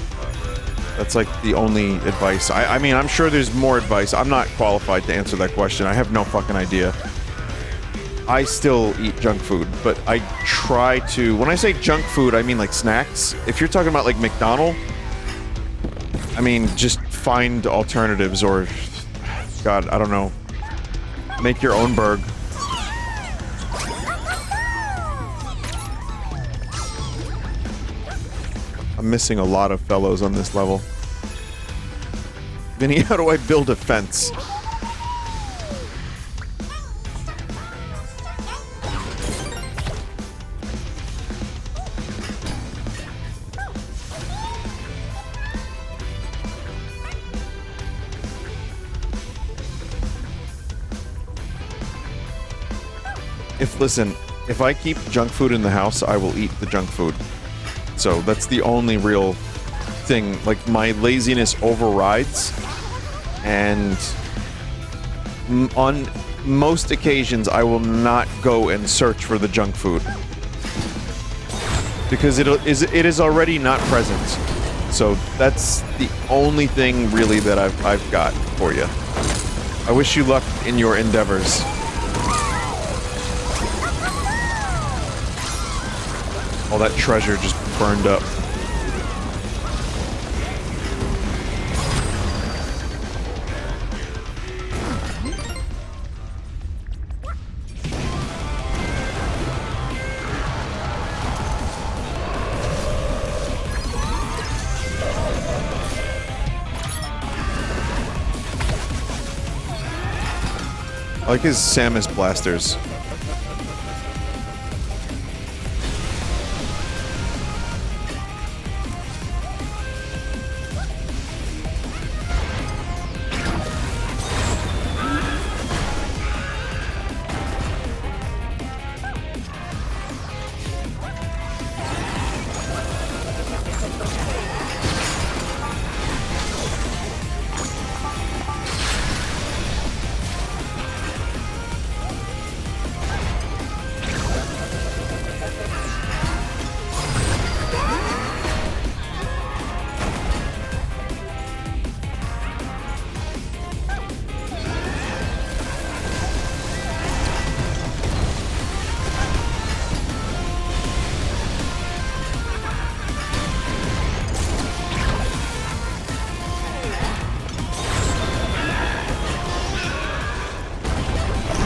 That's like the only advice. I mean, I'm sure there's more advice. I'm not qualified to answer that question. I have no fucking idea. I still eat junk food, but I try to... When I say junk food, I mean like snacks. If you're talking about like McDonald's, I mean, just find alternatives or... God, I don't know. Make your own burg. I'm missing a lot of fellows on this level. Vinny, how do I build a fence? Listen, if I keep junk food in the house, I will eat the junk food. So that's the only real thing. Like, my laziness overrides, and on most occasions, I will not go and search for the junk food. Because it is already not present. So that's the only thing, really, that I've got for you. I wish you luck in your endeavors. All that treasure just burned up. I like his Samus blasters.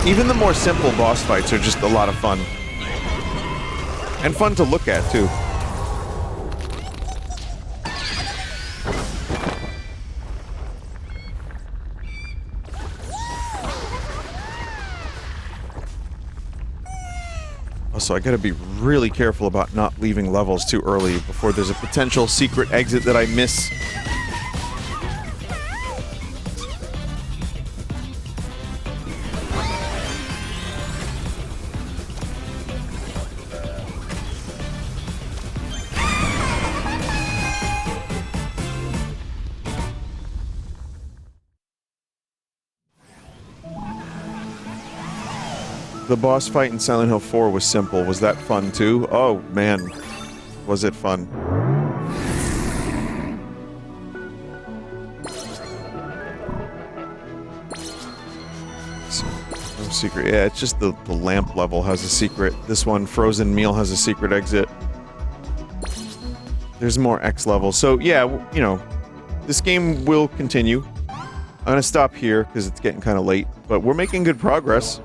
Even the more simple boss fights are just a lot of fun. And fun to look at, too. Also, I gotta be really careful about not leaving levels too early before there's a potential secret exit that I miss. The boss fight in Silent Hill 4 was simple. Was that fun too? Oh man, was it fun. No secret. Yeah, it's just the lamp level has a secret. This one, Frozen Meal, has a secret exit. There's more X levels. So yeah, you know, this game will continue. I'm gonna stop here because it's getting kind of late, but we're making good progress.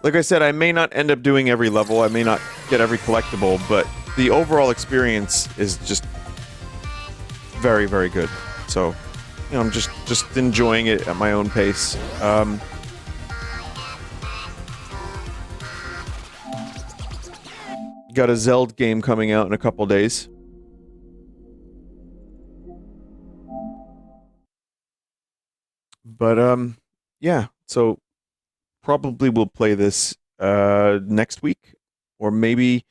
Like I said, I may not end up doing every level, I may not get every collectible, but the overall experience is just very, very good. So, you know, I'm just enjoying it at my own pace. Got a Zelda game coming out in a couple days. But, yeah, so probably we'll play this next week, or maybe,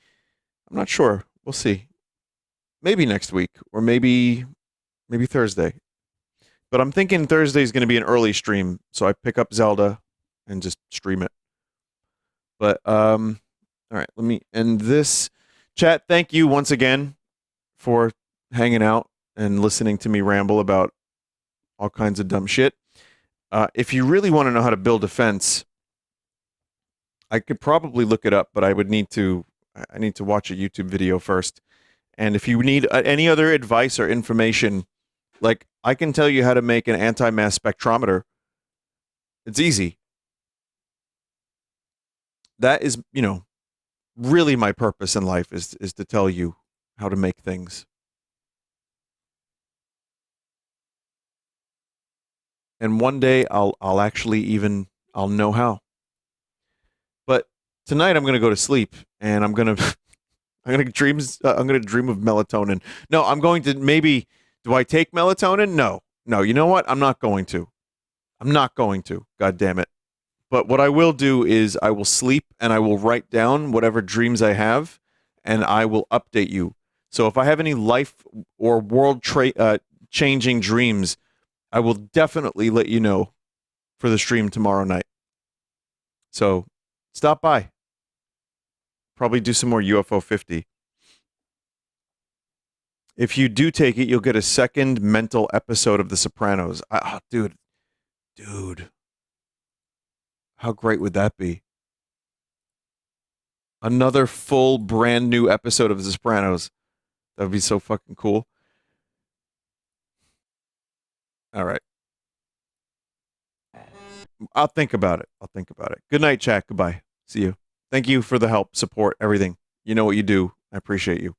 I'm not sure. We'll see. maybe next week, or maybe Thursday. But I'm thinking Thursday is going to be an early stream, so I pick up Zelda and just stream it. But all right, let me end this. Chat, thank you once again for hanging out and listening to me ramble about all kinds of dumb shit. If you really want to know how to build a fence, I could probably look it up, but I need to watch a YouTube video first. And if you need any other advice or information, like I can tell you how to make an anti-mass spectrometer. It's easy. That is, really my purpose in life is to tell you how to make things. And one day I'll actually I'll know how. But tonight I'm going to go to sleep and I'm going to dream of melatonin. No, I'm going to maybe do I take melatonin? No. No, you know what? I'm not going to. God damn it. But what I will do is I will sleep and I will write down whatever dreams I have and I will update you. So if I have any life or world changing dreams, I will definitely let you know for the stream tomorrow night. So stop by. Probably do some more UFO 50. If you do take it, you'll get a second mental episode of The Sopranos. Dude. How great would that be? Another full, brand new episode of The Sopranos. That would be so fucking cool. All right. I'll think about it. Good night, chat. Goodbye. See you. Thank you for the help, support, everything. You know what you do. I appreciate you.